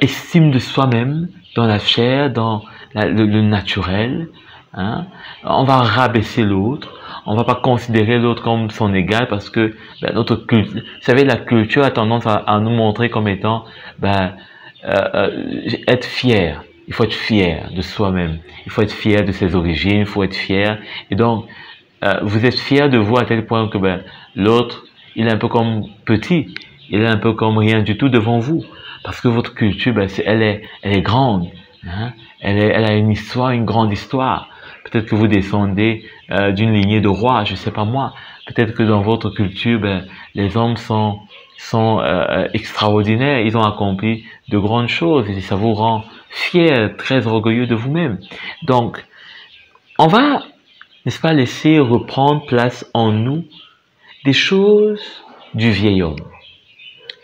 estime de soi-même dans la chair, dans le naturel. Hein? On va rabaisser l'autre, on va pas considérer l'autre comme son égal parce que notre culture, vous savez, la culture a tendance à nous montrer comme étant être fier. Il faut être fier de soi-même. Il faut être fier de ses origines. Il faut être fier. Et donc, vous êtes fier de vous à tel point que l'autre, il est un peu comme petit. Il est un peu comme rien du tout devant vous. Parce que votre culture, elle est grande. Hein? Elle a une histoire, une grande histoire. Peut-être que vous descendez d'une lignée de rois, je sais pas moi. Peut-être que dans votre culture, les hommes sont extraordinaires. Ils ont accompli de grandes choses et ça vous rend fier, très orgueilleux de vous-même. Donc, on va, n'est-ce pas, laisser reprendre place en nous des choses du vieil homme.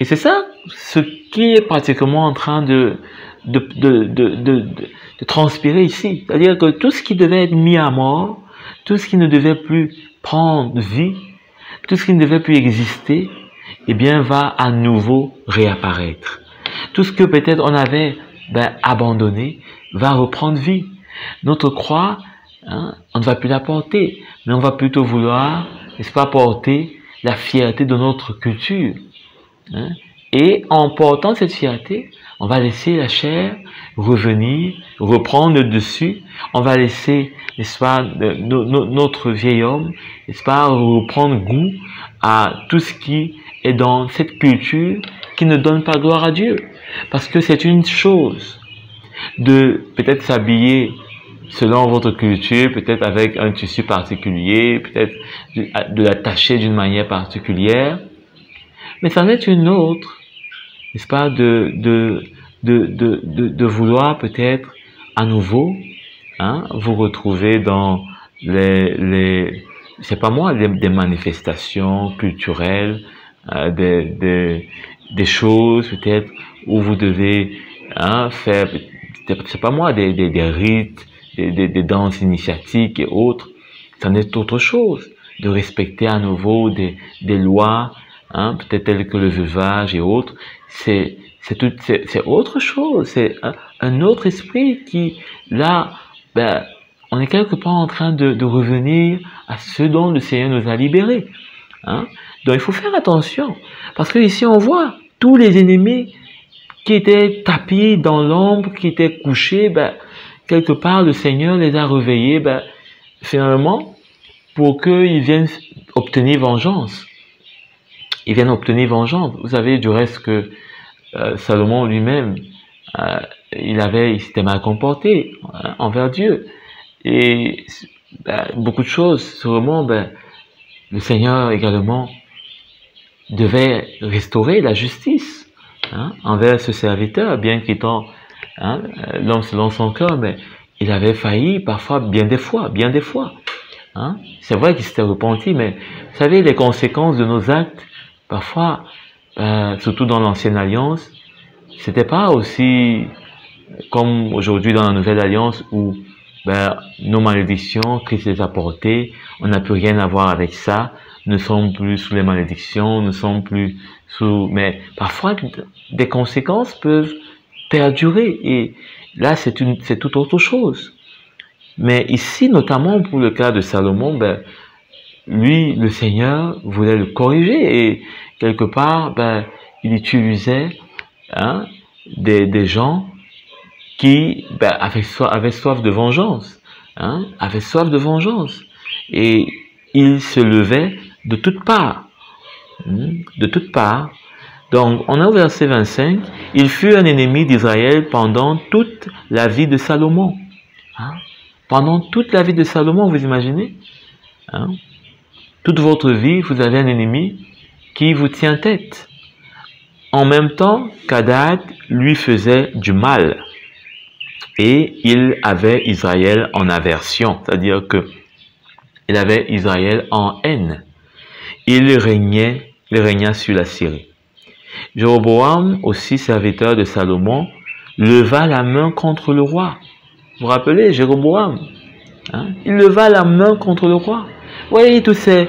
Et c'est ça ce qui est pratiquement en train de transpirer ici. C'est-à-dire que tout ce qui devait être mis à mort, tout ce qui ne devait plus prendre vie, tout ce qui ne devait plus exister, eh bien, va à nouveau réapparaître. Tout ce que peut-être on avait abandonné va reprendre vie. Notre croix, hein, on ne va plus la porter, mais on va plutôt vouloir, n'est-ce pas, porter la fierté de notre culture. Hein? Et en portant cette fierté, on va laisser la chair revenir, reprendre le dessus. On va laisser, n'est-ce pas, notre vieil homme, n'est-ce pas, reprendre goût à tout ce qui est dans cette culture qui ne donne pas gloire à Dieu. Parce que c'est une chose de peut-être s'habiller selon votre culture, peut-être avec un tissu particulier, peut-être de l'attacher d'une manière particulière. Mais ça en est une autre, n'est-ce pas, de vouloir peut-être à nouveau, hein, vous retrouver dans c'est pas moi, des manifestations culturelles, des choses peut-être où vous devez faire, c'est pas moi, des rites, des danses initiatiques et autres. Ça en est autre chose, de respecter à nouveau des lois, hein, peut-être telles que le veuvage et autres. C'est autre chose, c'est un autre esprit qui, là, on est quelque part en train de revenir à ce dont le Seigneur nous a libérés. Hein? Donc il faut faire attention, parce que ici on voit tous les ennemis qui étaient tapis dans l'ombre, qui étaient couchés, quelque part le Seigneur les a réveillés, finalement, pour qu'ils viennent obtenir vengeance. Ils viennent obtenir vengeance. Vous savez du reste que Salomon lui-même, il s'était mal comporté envers Dieu. Et beaucoup de choses, sûrement, le Seigneur également devait restaurer la justice envers ce serviteur, bien qu'étant l'homme selon son cœur, mais il avait failli parfois bien des fois. Hein? C'est vrai qu'il s'était repenti, mais vous savez, les conséquences de nos actes, parfois, surtout dans l'ancienne alliance, c'était pas aussi comme aujourd'hui dans la nouvelle alliance où nos malédictions, Christ les a portées, on n'a plus rien à voir avec ça, nous ne sommes plus sous les malédictions, nous ne sommes plus sous... Mais parfois, des conséquences peuvent perdurer et là, c'est tout autre chose. Mais ici, notamment pour le cas de Salomon, lui, le Seigneur voulait le corriger et quelque part, il utilisait des gens qui avaient soif de vengeance. hein, avait soif de vengeance. Et il se levait de toutes parts. De toutes parts. Donc, on a au verset 25, il fut un ennemi d'Israël pendant toute la vie de Salomon. Hein? Pendant toute la vie de Salomon, vous imaginez? Hein? Toute votre vie, vous avez un ennemi qui vous tient tête. En même temps qu'Hadad lui faisait du mal. Et il avait Israël en aversion, c'est-à-dire que il avait Israël en haine. Il régna sur la Syrie. Jéroboam, aussi serviteur de Salomon, leva la main contre le roi. Vous vous rappelez, Jéroboam, hein? Il leva la main contre le roi. Vous voyez, tous ces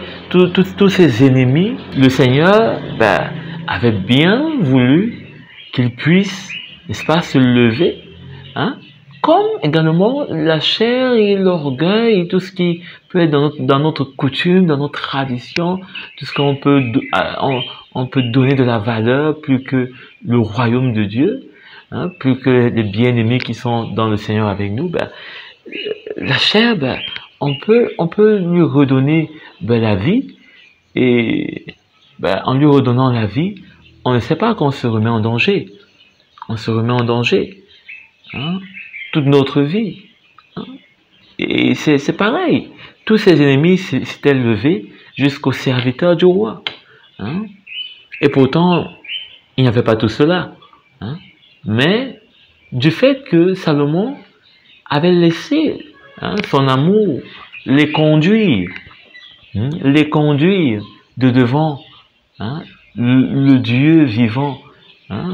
ennemis, le Seigneur avait bien voulu qu'ils puissent, n'est-ce pas, se lever, hein? Comme également la chair et l'orgueil et tout ce qui peut être dans notre coutume, dans notre tradition, tout ce qu'on peut, on peut donner de la valeur plus que le royaume de Dieu, hein, plus que les bien-aimés qui sont dans le Seigneur avec nous. La chair, on peut lui redonner la vie, et en lui redonnant la vie, on ne sait pas qu'on se remet en danger. On se remet en danger. Hein? Toute notre vie. Hein? Et c'est pareil. Tous ces ennemis s'étaient levés jusqu'aux serviteurs du roi. Hein? Et pourtant, il n'y avait pas tout cela. Hein? Mais du fait que Salomon avait laissé son amour les conduire de devant le Dieu vivant,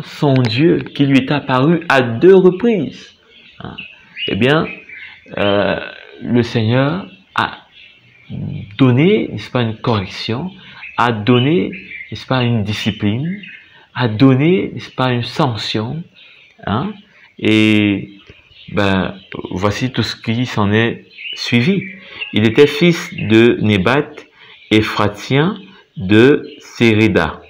son Dieu qui lui est apparu à 2 reprises. Eh bien, le Seigneur a donné, n'est-ce pas, une correction, a donné, n'est-ce pas, une discipline, a donné, n'est-ce pas, une sanction, et voici tout ce qui s'en est suivi. Il était fils de Nébat, Éphratien de Sérida.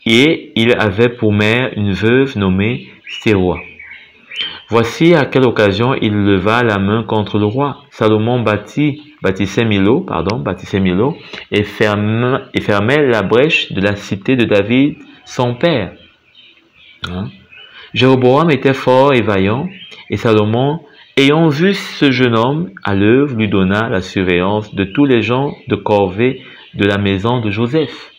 Et il avait pour mère une veuve nommée Sérois. Voici à quelle occasion il leva la main contre le roi. Salomon bâtissait Milo, et fermait la brèche de la cité de David, son père. Jéroboam était fort et vaillant, et Salomon, ayant vu ce jeune homme à l'œuvre, lui donna la surveillance de tous les gens de corvée de la maison de Joseph.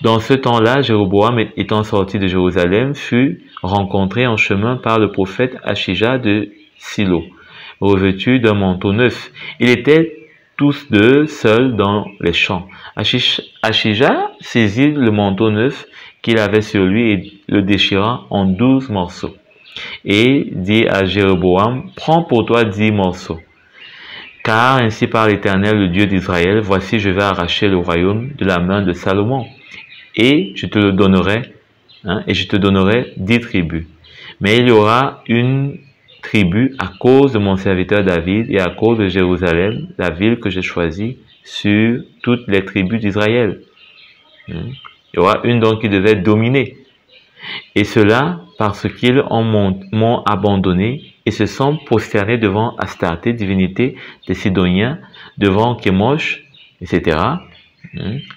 Dans ce temps-là, Jéroboam, étant sorti de Jérusalem, fut rencontré en chemin par le prophète Achija de Silo, revêtu d'un manteau neuf. Ils étaient tous deux seuls dans les champs. Achija saisit le manteau neuf qu'il avait sur lui et le déchira en 12 morceaux. Et dit à Jéroboam, prends pour toi 10 morceaux. Car ainsi parle l'Éternel, le Dieu d'Israël, voici je vais arracher le royaume de la main de Salomon. Et je te le donnerai, et je te donnerai 10 tribus. Mais il y aura une tribu à cause de mon serviteur David et à cause de Jérusalem, la ville que j'ai choisie sur toutes les tribus d'Israël. Il y aura une donc qui devait dominer. Et cela parce qu'ils m'ont abandonné et se sont prosternés devant Astarté, divinité des Sidoniens, devant Kémosh, etc.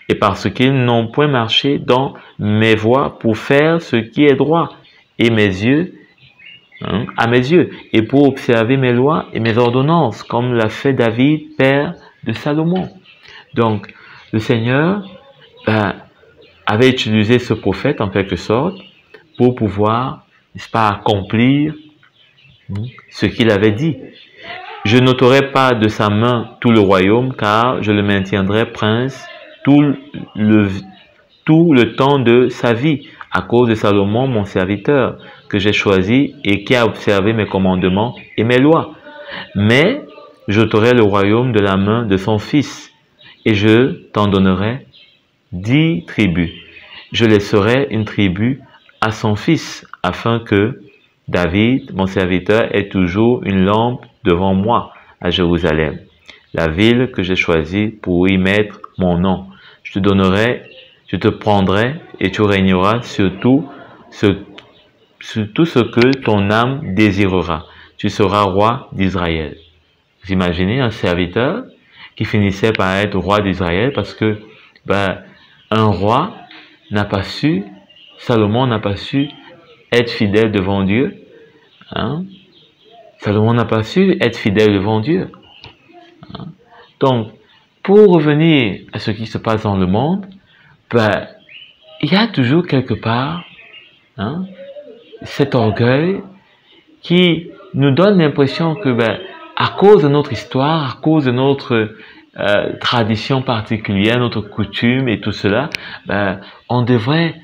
Et parce qu'ils n'ont point marché dans mes voies pour faire ce qui est droit et à mes yeux, et pour observer mes lois et mes ordonnances, comme l'a fait David, père de Salomon. Donc, le Seigneur avait utilisé ce prophète en quelque sorte pour pouvoir, n'est-ce pas, accomplir ce qu'il avait dit. Je n'ôterai pas de sa main tout le royaume, car je le maintiendrai prince tout le temps de sa vie, à cause de Salomon, mon serviteur, que j'ai choisi et qui a observé mes commandements et mes lois. Mais j'ôterai le royaume de la main de son fils, et je t'en donnerai 10 tribus. Je laisserai une tribu à son fils, afin que David, mon serviteur, ait toujours une lampe devant moi à Jérusalem, la ville que j'ai choisie pour y mettre mon nom. Je te prendrai et tu régneras sur tout ce que ton âme désirera. tu seras roi d'Israël. Vous imaginez un serviteur qui finissait par être roi d'Israël parce que un roi n'a pas su, Salomon n'a pas su être fidèle devant Dieu. Hein? Salomon n'a pas su être fidèle devant Dieu. Hein? Donc, pour revenir à ce qui se passe dans le monde, il y a toujours quelque part cet orgueil qui nous donne l'impression que à cause de notre histoire, à cause de notre tradition particulière, notre coutume et tout cela, on devrait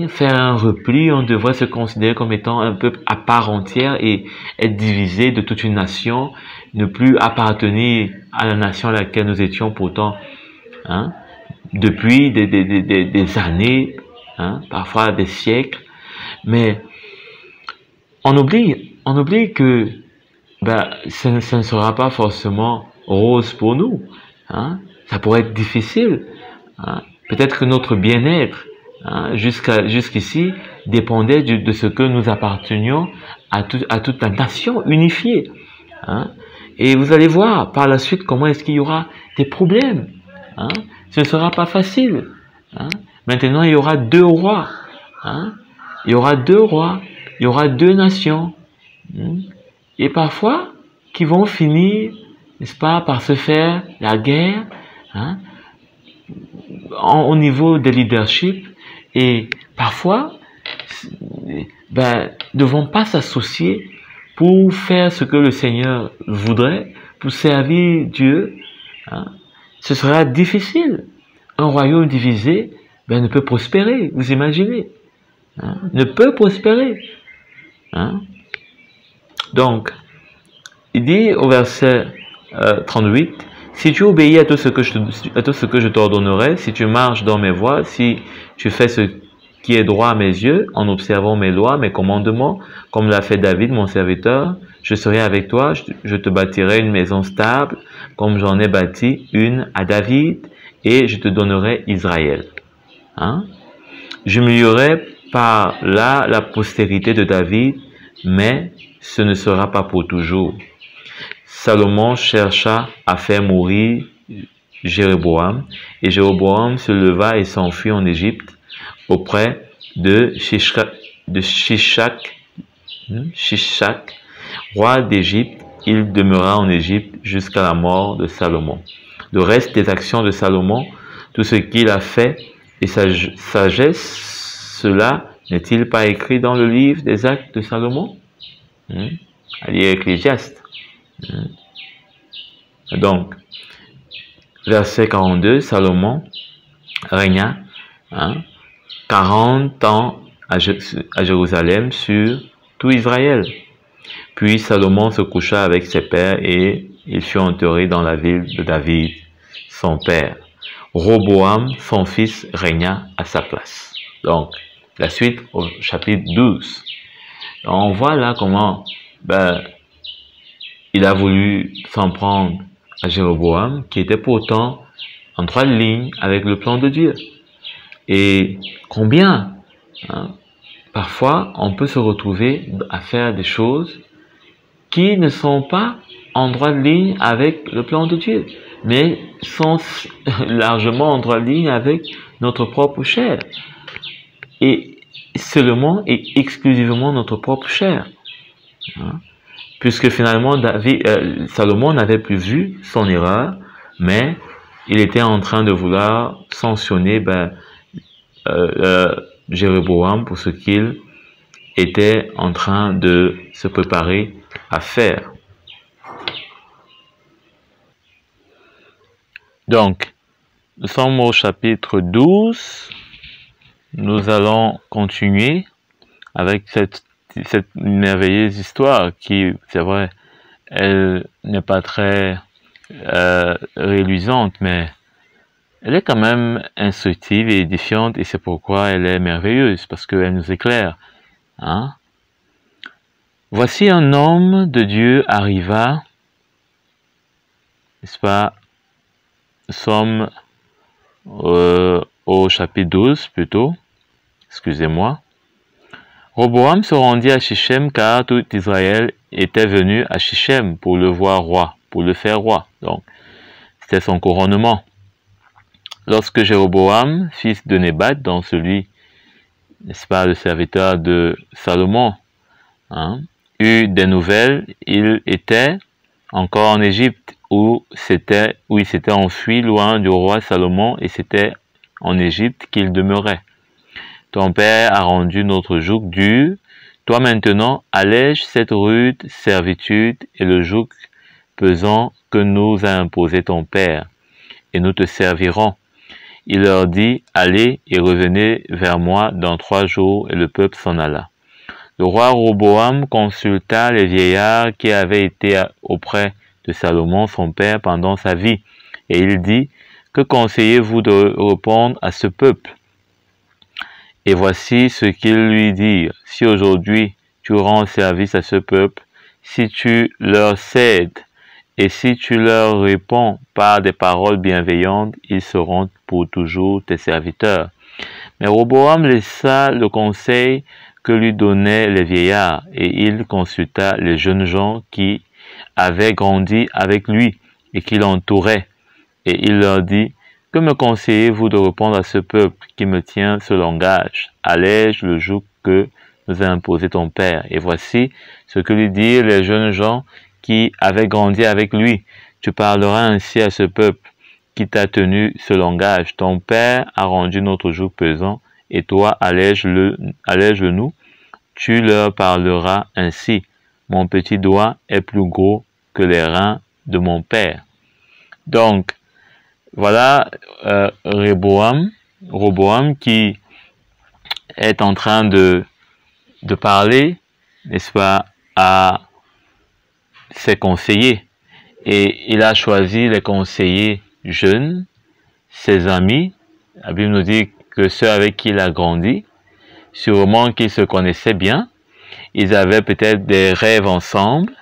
faire un repli, on devrait se considérer comme étant un peuple à part entière et être divisé de toute une nation, ne plus appartenir à la nation à laquelle nous étions pourtant depuis des années, parfois des siècles. Mais on oublie que ce ne sera pas forcément rose pour nous. Ça pourrait être difficile. Peut-être que notre bien-être jusqu'ici dépendait de ce que nous appartenions à toute la nation unifiée. Et vous allez voir par la suite comment est-ce qu'il y aura des problèmes. Ce ne sera pas facile. Maintenant, il y aura deux rois. Il y aura deux rois. Il y aura deux nations. Et parfois, qui vont finir, n'est-ce pas, par se faire la guerre au niveau de leadership. Et parfois, ne vont pas s'associer pour faire ce que le Seigneur voudrait, pour servir Dieu. Ce sera difficile. Un royaume divisé ne peut prospérer, vous imaginez. Ne peut prospérer. Donc, il dit au verset 38, « Si tu obéis à tout ce que je t'ordonnerai, si tu marches dans mes voies, si tu fais ce qui est droit à mes yeux, en observant mes lois, mes commandements, comme l'a fait David, mon serviteur, je serai avec toi, je te bâtirai une maison stable, comme j'en ai bâti une à David, et je te donnerai Israël. » Je mulierai par là la postérité de David, mais ce ne sera pas pour toujours. Salomon chercha à faire mourir Jéroboam, et Jéroboam se leva et s'enfuit en Égypte auprès de Shishak, roi d'Égypte. Il demeura en Égypte jusqu'à la mort de Salomon. Le reste des actions de Salomon, tout ce qu'il a fait et sa sagesse, cela n'est-il pas écrit dans le livre des actes de Salomon? À lire Ecclésiaste. Donc, verset 42, Salomon régna 40 ans à Jérusalem sur tout Israël. Puis Salomon se coucha avec ses pères et il fut enterré dans la ville de David, son père. Roboam, son fils, régna à sa place. Donc, la suite au chapitre 12. On voit là comment il a voulu s'en prendre à Jéroboam, qui était pourtant en droite ligne avec le plan de Dieu. Et combien, parfois, on peut se retrouver à faire des choses qui ne sont pas en droite ligne avec le plan de Dieu, mais sont largement en droite ligne avec notre propre chair. Et seulement et exclusivement notre propre chair. Puisque finalement, Salomon n'avait plus vu son erreur, mais il était en train de vouloir sanctionner Jéroboam pour ce qu'il était en train de se préparer à faire. Donc, nous sommes au chapitre 12. Nous allons continuer avec cette merveilleuse histoire qui, c'est vrai, elle n'est pas très réluisante, mais elle est quand même instructive et édifiante, et c'est pourquoi elle est merveilleuse, parce qu'elle nous éclaire. Voici un homme de Dieu arriva, n'est-ce pas? Nous sommes au chapitre 12 plutôt, excusez-moi. Roboam se rendit à Shichem car tout Israël était venu à Shichem pour le voir roi, pour le faire roi. Donc, c'était son couronnement. Lorsque Jéroboam, fils de Nébat, donc celui, n'est-ce pas, le serviteur de Salomon, eut des nouvelles, il était encore en Égypte où il s'était enfui loin du roi Salomon et c'était en Égypte qu'il demeurait. Ton père a rendu notre joug dur. Toi maintenant, allège cette rude servitude et le joug pesant que nous a imposé ton père, et nous te servirons. Il leur dit, allez et revenez vers moi dans 3 jours, et le peuple s'en alla. Le roi Roboam consulta les vieillards qui avaient été auprès de Salomon, son père, pendant sa vie, et il dit, que conseillez-vous de répondre à ce peuple? Et voici ce qu'ils lui dirent. Si aujourd'hui tu rends service à ce peuple, si tu leur cèdes et si tu leur réponds par des paroles bienveillantes, ils seront pour toujours tes serviteurs. Mais Roboam laissa le conseil que lui donnaient les vieillards et il consulta les jeunes gens qui avaient grandi avec lui et qui l'entouraient. Et il leur dit, que me conseillez-vous de répondre à ce peuple qui me tient ce langage? Allège le joug que nous a imposé ton père. Et voici ce que lui dirent les jeunes gens qui avaient grandi avec lui. Tu parleras ainsi à ce peuple qui t'a tenu ce langage. Ton père a rendu notre joug pesant, et toi allège-le-nous. Tu leur parleras ainsi. Mon petit doigt est plus gros que les reins de mon père. Donc, voilà Roboam qui est en train de parler, n'est-ce pas, à ses conseillers. Et il a choisi les conseillers jeunes, ses amis. La Bible nous dit que ceux avec qui il a grandi, sûrement qu'ils se connaissaient bien. Ils avaient peut-être des rêves ensemble.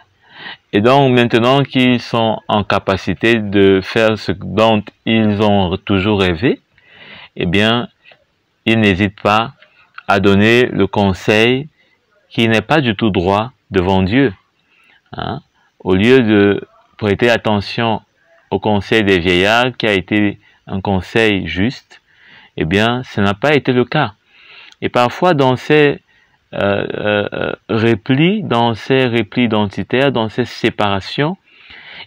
Et donc, maintenant qu'ils sont en capacité de faire ce dont ils ont toujours rêvé, eh bien, ils n'hésitent pas à donner le conseil qui n'est pas du tout droit devant Dieu. Au lieu de prêter attention au conseil des vieillards, qui a été un conseil juste, eh bien, ce n'a pas été le cas. Et parfois, dans ces replis identitaires, dans ces séparations,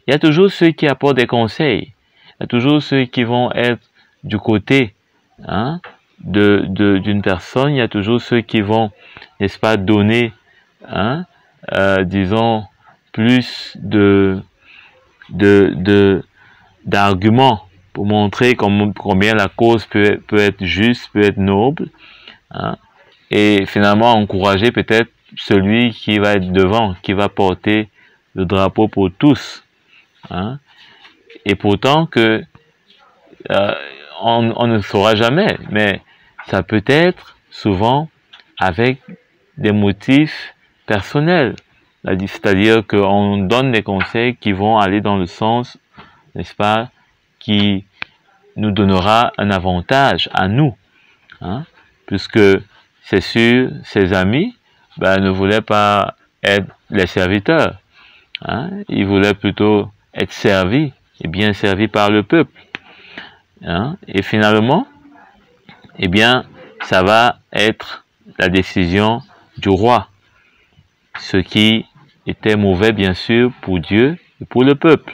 il y a toujours ceux qui apportent des conseils. Il y a toujours ceux qui vont être du côté d'une personne. Il y a toujours ceux qui vont, n'est-ce pas, donner, disons, plus d'arguments pour montrer combien la cause peut être juste, peut être noble. Et finalement encourager peut-être celui qui va être devant, qui va porter le drapeau pour tous. Et pourtant que on ne saura jamais, mais ça peut être souvent avec des motifs personnels. C'est-à-dire qu'on donne des conseils qui vont aller dans le sens, n'est-ce pas, qui nous donnera un avantage à nous. Puisque c'est sûr, ses amis ne voulaient pas être les serviteurs. Ils voulaient plutôt être servis et bien servis par le peuple. Et finalement, eh bien, ça va être la décision du roi. Ce qui était mauvais, bien sûr, pour Dieu et pour le peuple.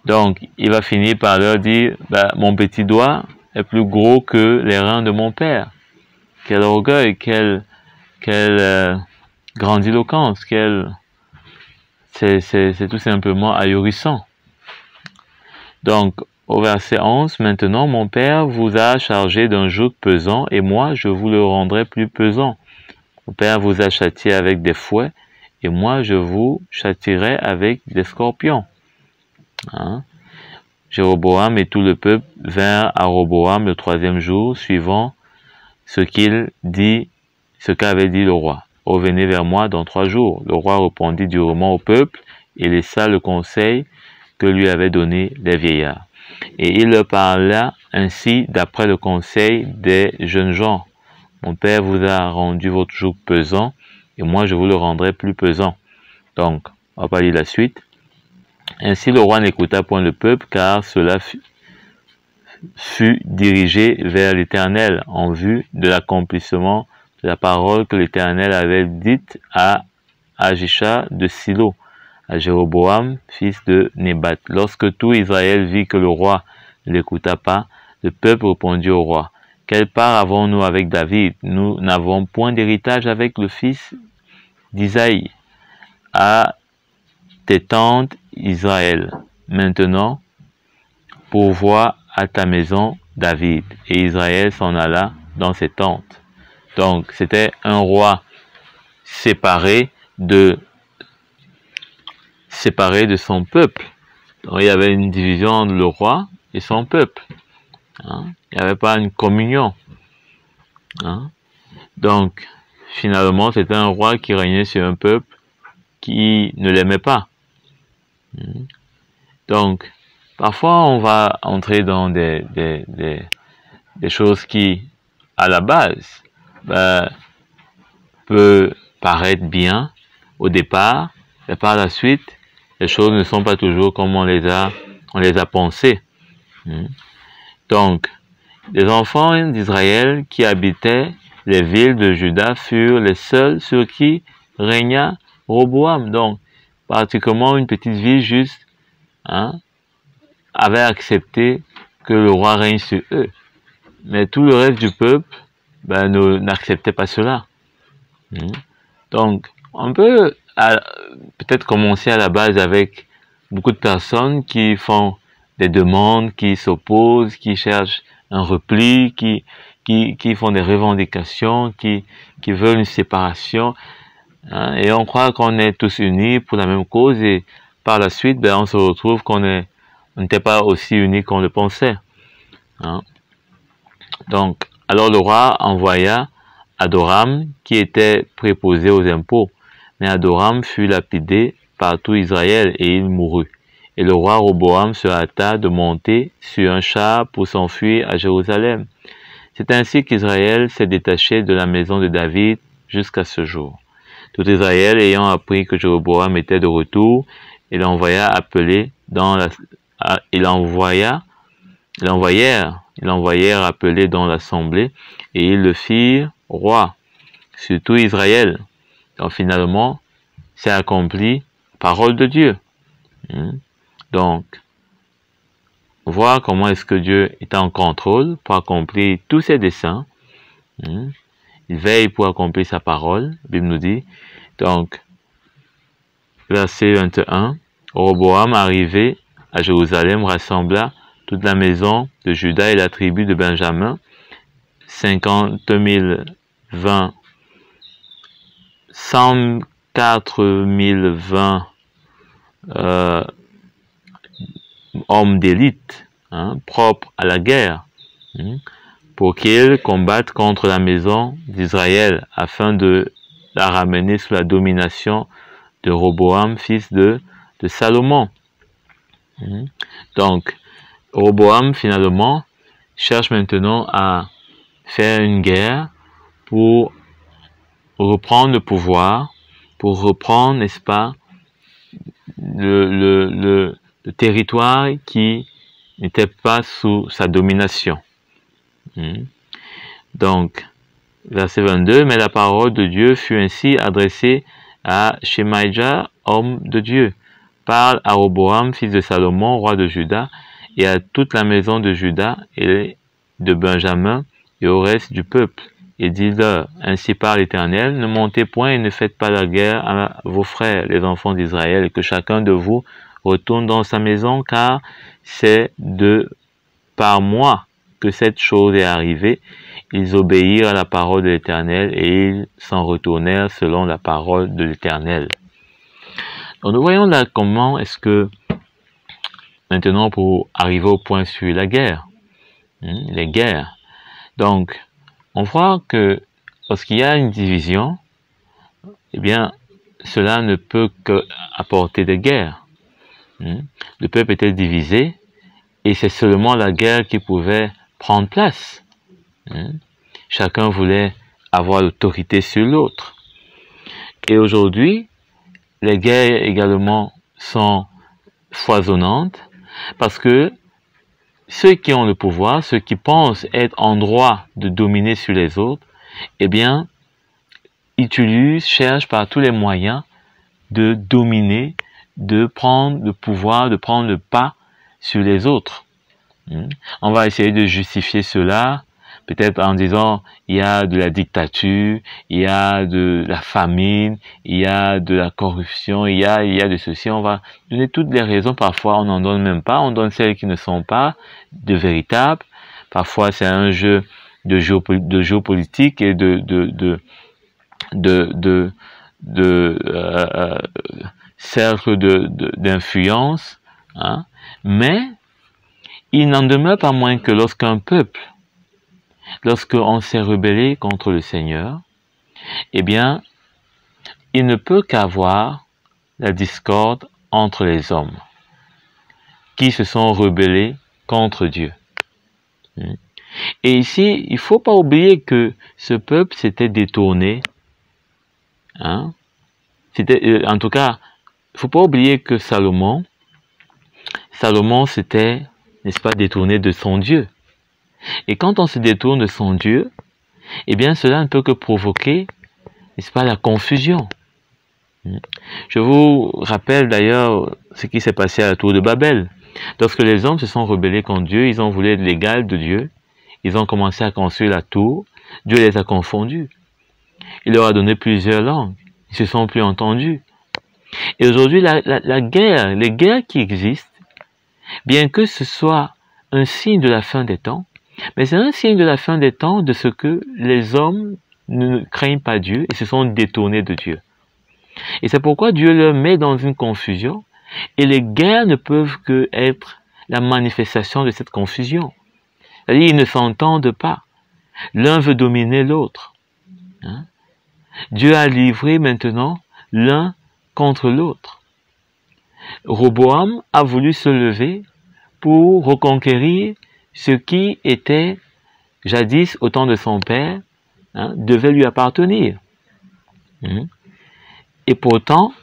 Donc, il va finir par leur dire, mon petit doigt est plus gros que les reins de mon père. Quel orgueil, quelle grandiloquence, c'est tout simplement ahurissant. Donc, au verset 11, maintenant, mon père vous a chargé d'un joug pesant, et moi, je vous le rendrai plus pesant. Mon père vous a châtié avec des fouets, et moi, je vous châtierai avec des scorpions. Jéroboam et tout le peuple vinrent à Roboam le 3e jour, suivant ce qu'avait dit le roi. Revenez vers moi dans 3 jours. Le roi répondit durement au peuple et laissa le conseil que lui avaient donné les vieillards. Et il leur parla ainsi d'après le conseil des jeunes gens. Mon père vous a rendu votre joug pesant, et moi je vous le rendrai plus pesant. Donc, on va pas lire la suite. Ainsi le roi n'écouta point le peuple, car cela fut dirigé vers l'Éternel en vue de l'accomplissement de la parole que l'Éternel avait dite à Ajisha de Silo, à Jéroboam, fils de Nébat. Lorsque tout Israël vit que le roi ne l'écouta pas, le peuple répondit au roi: quelle part avons-nous avec David? Nous n'avons point d'héritage avec le fils d'Isaïe. À tes tentes, Israël. Maintenant, pourvois à ta maison, David. Et Israël s'en alla dans ses tentes. Donc, c'était un roi séparé de son peuple. Donc, il y avait une division entre le roi et son peuple. Hein? Il n'y avait pas une communion. Hein? Donc, finalement, c'était un roi qui régnait sur un peuple qui ne l'aimait pas. Donc, parfois, on va entrer dans des choses qui, à la base, peut paraître bien au départ, et par la suite, les choses ne sont pas toujours comme on les a pensées. Donc, les enfants d'Israël qui habitaient les villes de Juda furent les seuls sur qui régna Roboam. Donc, pratiquement une petite ville juste avait accepté que le roi règne sur eux. Mais tout le reste du peuple n'acceptait pas cela. Donc, on peut peut-être commencer à la base avec beaucoup de personnes qui font des demandes, qui s'opposent, qui cherchent un repli, qui font des revendications, qui veulent une séparation. Et on croit qu'on est tous unis pour la même cause, et par la suite, on se retrouve qu'on n'était pas aussi unis qu'on le pensait. Donc, alors le roi envoya Adoram, qui était préposé aux impôts. Mais Adoram fut lapidé par tout Israël, et il mourut. Et le roi Roboam se hâta de monter sur un char pour s'enfuir à Jérusalem. C'est ainsi qu'Israël s'est détaché de la maison de David jusqu'à ce jour. Tout Israël ayant appris que Jéroboam était de retour, il envoyèrent appeler dans l'assemblée, et ils le firent roi sur tout Israël. Donc finalement, c'est accompli parole de Dieu. Donc, voir comment est-ce que Dieu est en contrôle pour accomplir tous ses desseins. Il veille pour accomplir sa parole, la Bible nous dit. Donc, verset 21, Roboam, arrivé à Jérusalem, rassembla toute la maison de Juda et la tribu de Benjamin, 50 000 20, 104 020 hommes d'élite, propres à la guerre, pour qu'ils combattent contre la maison d'Israël, afin de la ramener sous la domination de Roboam, fils de Salomon. Donc, Roboam, finalement, cherche maintenant à faire une guerre pour reprendre le pouvoir, pour reprendre, n'est-ce pas, le territoire qui n'était pas sous sa domination. Donc, verset 22, mais la parole de Dieu fut ainsi adressée à Shemaïja, homme de Dieu. Parle à Roboam, fils de Salomon, roi de Juda, et à toute la maison de Juda et de Benjamin, et au reste du peuple, et dis-leur, ainsi parle l'Éternel, ne montez point et ne faites pas la guerre à vos frères, les enfants d'Israël, et que chacun de vous retourne dans sa maison, car c'est par moi que cette chose est arrivée. Ils obéirent à la parole de l'Éternel, et ils s'en retournèrent selon la parole de l'Éternel. Donc nous voyons là comment est-ce que, maintenant pour arriver au point sur la guerre, les guerres, donc on voit que lorsqu'il y a une division, eh bien cela ne peut qu'apporter des guerres. Le peuple était divisé, et c'est seulement la guerre qui pouvait prendre place. Chacun voulait avoir l'autorité sur l'autre. Et aujourd'hui, les guerres également sont foisonnantes parce que ceux qui ont le pouvoir, ceux qui pensent être en droit de dominer sur les autres, eh bien, utilisent, cherchent par tous les moyens de dominer, de prendre le pouvoir, de prendre le pas sur les autres. On va essayer de justifier cela, peut-être en disant il y a de la dictature, il y a de la famine, il y a de la corruption, il y a de ceci. On va donner toutes les raisons. Parfois, on n'en donne même pas. On donne celles qui ne sont pas de véritables. Parfois, c'est un jeu de géopolitique et de cercle d'influence. Hein. Mais il n'en demeure pas moins que lorsqu'un peuple, lorsqu'on s'est rebellé contre le Seigneur, eh bien, il ne peut qu'avoir la discorde entre les hommes qui se sont rebellés contre Dieu. Et ici, il ne faut pas oublier que ce peuple s'était détourné. Hein? En tout cas, il ne faut pas oublier que Salomon s'était, n'est-ce pas, détourné de son Dieu. Et quand on se détourne de son Dieu, eh bien, cela ne peut que provoquer, n'est-ce pas, la confusion. Je vous rappelle d'ailleurs ce qui s'est passé à la tour de Babel. Lorsque les hommes se sont rebellés contre Dieu, ils ont voulu être l'égal de Dieu. Ils ont commencé à construire la tour. Dieu les a confondus. Il leur a donné plusieurs langues. Ils ne se sont plus entendus. Et aujourd'hui, la guerre, les guerres qui existent, bien que ce soit un signe de la fin des temps, mais c'est un signe de la fin des temps de ce que les hommes ne craignent pas Dieu et se sont détournés de Dieu. Et c'est pourquoi Dieu leur met dans une confusion et les guerres ne peuvent que être la manifestation de cette confusion. C'est-à-dire, ils ne s'entendent pas. L'un veut dominer l'autre. Hein? Dieu a livré maintenant l'un contre l'autre. Roboam a voulu se lever pour reconquérir ce qui était jadis au temps de son père, hein, devait lui appartenir. Et pourtant,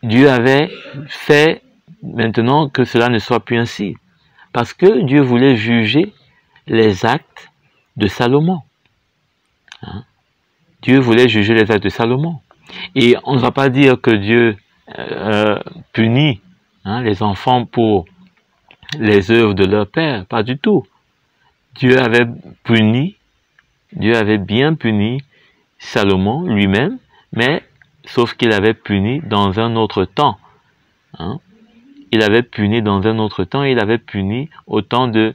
Dieu avait fait maintenant que cela ne soit plus ainsi. Parce que Dieu voulait juger les actes de Salomon. Hein? Dieu voulait juger les actes de Salomon. Et on ne va pas dire que Dieu punit les enfants pour les œuvres de leur père. Pas du tout. Dieu avait bien puni Salomon lui-même, mais sauf qu'il avait puni dans un autre temps. Hein? Il avait puni dans un autre temps, il avait puni au temps du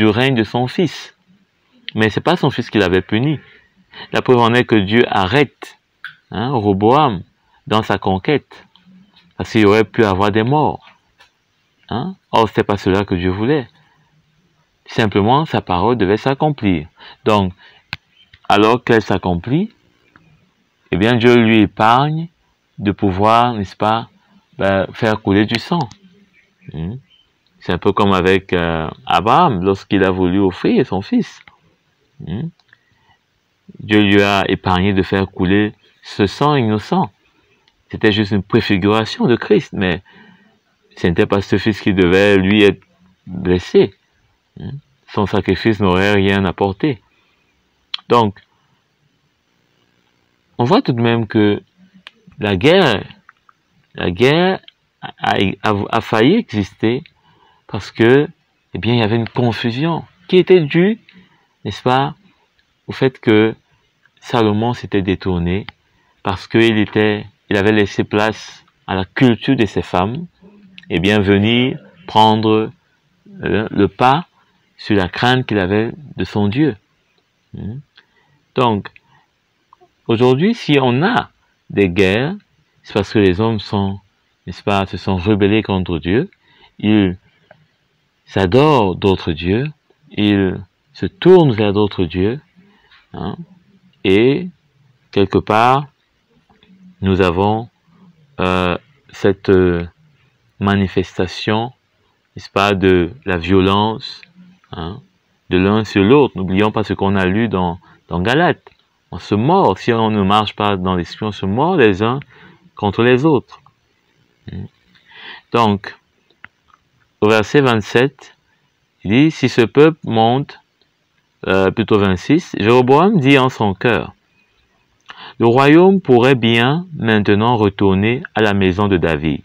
règne de son fils. Mais c'est pas son fils qu'il avait puni. La preuve en est que Dieu arrête Roboam dans sa conquête, parce qu'il aurait pu avoir des morts. Hein? Or, c'est pas cela que Dieu voulait. Simplement, sa parole devait s'accomplir. Donc, alors qu'elle s'accomplit, eh bien, Dieu lui épargne de pouvoir, n'est-ce pas, faire couler du sang. C'est un peu comme avec Abraham, lorsqu'il a voulu offrir son fils. Dieu lui a épargné de faire couler ce sang innocent. C'était juste une préfiguration de Christ, mais ce n'était pas ce fils qui devait, lui, être blessé. Son sacrifice n'aurait rien apporté. Donc, on voit tout de même que la guerre a failli exister parce que, eh bien, il y avait une confusion qui était due, n'est-ce pas, au fait que Salomon s'était détourné parce qu'il avait laissé place à la culture de ses femmes, et bien venir prendre le pas sur la crainte qu'il avait de son Dieu. Donc, aujourd'hui, si on a des guerres, c'est parce que les hommes n'est-ce pas, se sont rebellés contre Dieu, ils adorent d'autres dieux, ils se tournent vers d'autres dieux, et quelque part, nous avons cette manifestation, n'est-ce pas, de la violence, de l'un sur l'autre. N'oublions pas ce qu'on a lu dans dans Galates. On se mord, si on ne marche pas dans l'esprit, on se mord les uns contre les autres. Donc, au verset 27, il dit, si ce peuple monte, plutôt 26, Jéroboam dit en son cœur, le royaume pourrait bien maintenant retourner à la maison de David.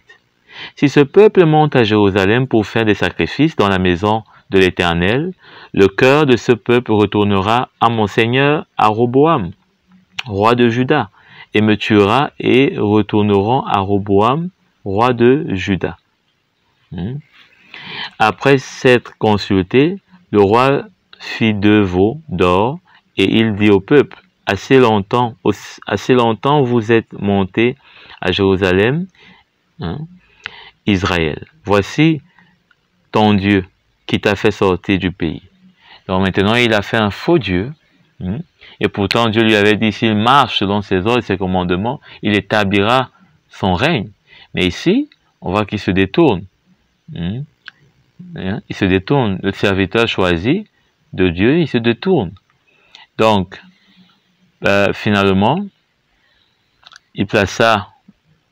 Si ce peuple monte à Jérusalem pour faire des sacrifices dans la maison de l'Éternel, le cœur de ce peuple retournera à mon seigneur, à Roboam, roi de Juda, et me tuera et retourneront à Roboam, roi de Juda. Après s'être consulté, le roi fit 2 veaux d'or, et il dit au peuple, assez longtemps vous êtes montés à Jérusalem, Israël. Voici ton Dieu qui t'a fait sortir du pays. Donc maintenant, il a fait un faux Dieu. Et pourtant, Dieu lui avait dit, s'il marche selon ses ordres et ses commandements, il établira son règne. Mais ici, on voit qu'il se détourne. Il se détourne. Le serviteur choisi de Dieu, il se détourne. Donc, finalement, il plaça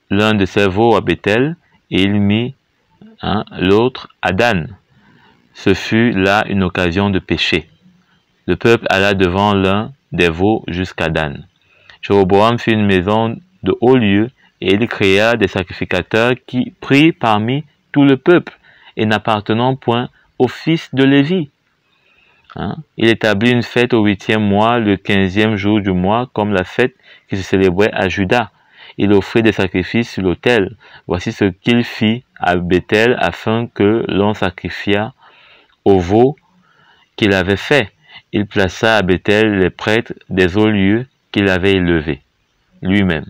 l'un de ses veaux à Bethel et il mit l'autre à Dan. Ce fut là une occasion de péché. Le peuple alla devant l'un des veaux jusqu'à Dan. Jéroboam fit une maison de haut lieu et il créa des sacrificateurs qui prient parmi tout le peuple et n'appartenant point au fils de Lévi. Il établit une fête au 8e mois, le 15e jour du mois, comme la fête qui se célébrait à Juda. Il offrit des sacrifices sur l'autel. Voici ce qu'il fit à Bethel afin que l'on sacrifiât au veau qu'il avait fait. Il plaça à Bethel les prêtres des hauts lieux qu'il avait élevés lui-même.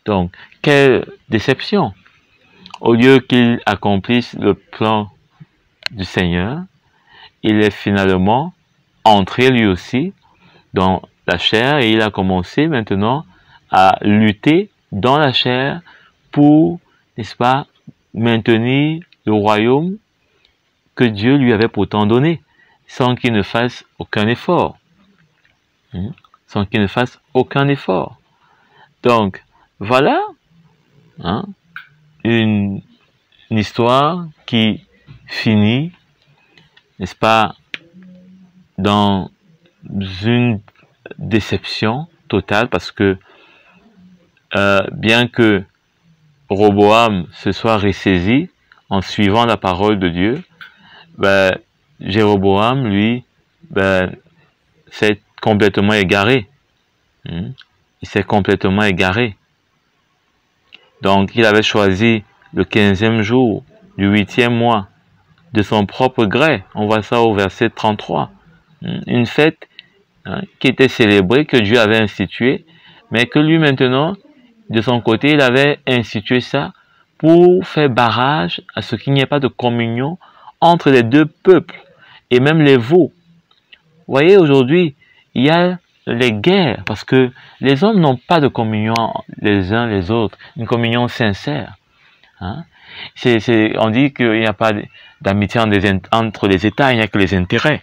Donc, quelle déception! Au lieu qu'il accomplisse le plan du Seigneur, il est finalement entré lui aussi dans la chair et il a commencé maintenant à lutter dans la chair pour, n'est-ce pas, maintenir le royaume que Dieu lui avait pourtant donné, sans qu'il ne fasse aucun effort. Sans qu'il ne fasse aucun effort. Donc, voilà une histoire qui finit, n'est-ce pas, dans une déception totale, parce que bien que Roboam se soit ressaisi en suivant la parole de Dieu, Jéroboam, lui, s'est complètement égaré. Il s'est complètement égaré. Donc, il avait choisi le 15e jour du 8e mois de son propre gré. On voit ça au verset 33. Une fête qui était célébrée, que Dieu avait instituée, mais que lui maintenant, de son côté, il avait institué ça pour faire barrage à ce qu'il n'y ait pas de communion entre les deux peuples et même les veaux. Vous voyez, aujourd'hui, il y a les guerres parce que les hommes n'ont pas de communion les uns les autres, une communion sincère. On dit qu'il n'y a pas d'amitié entre les États, il n'y a que les intérêts.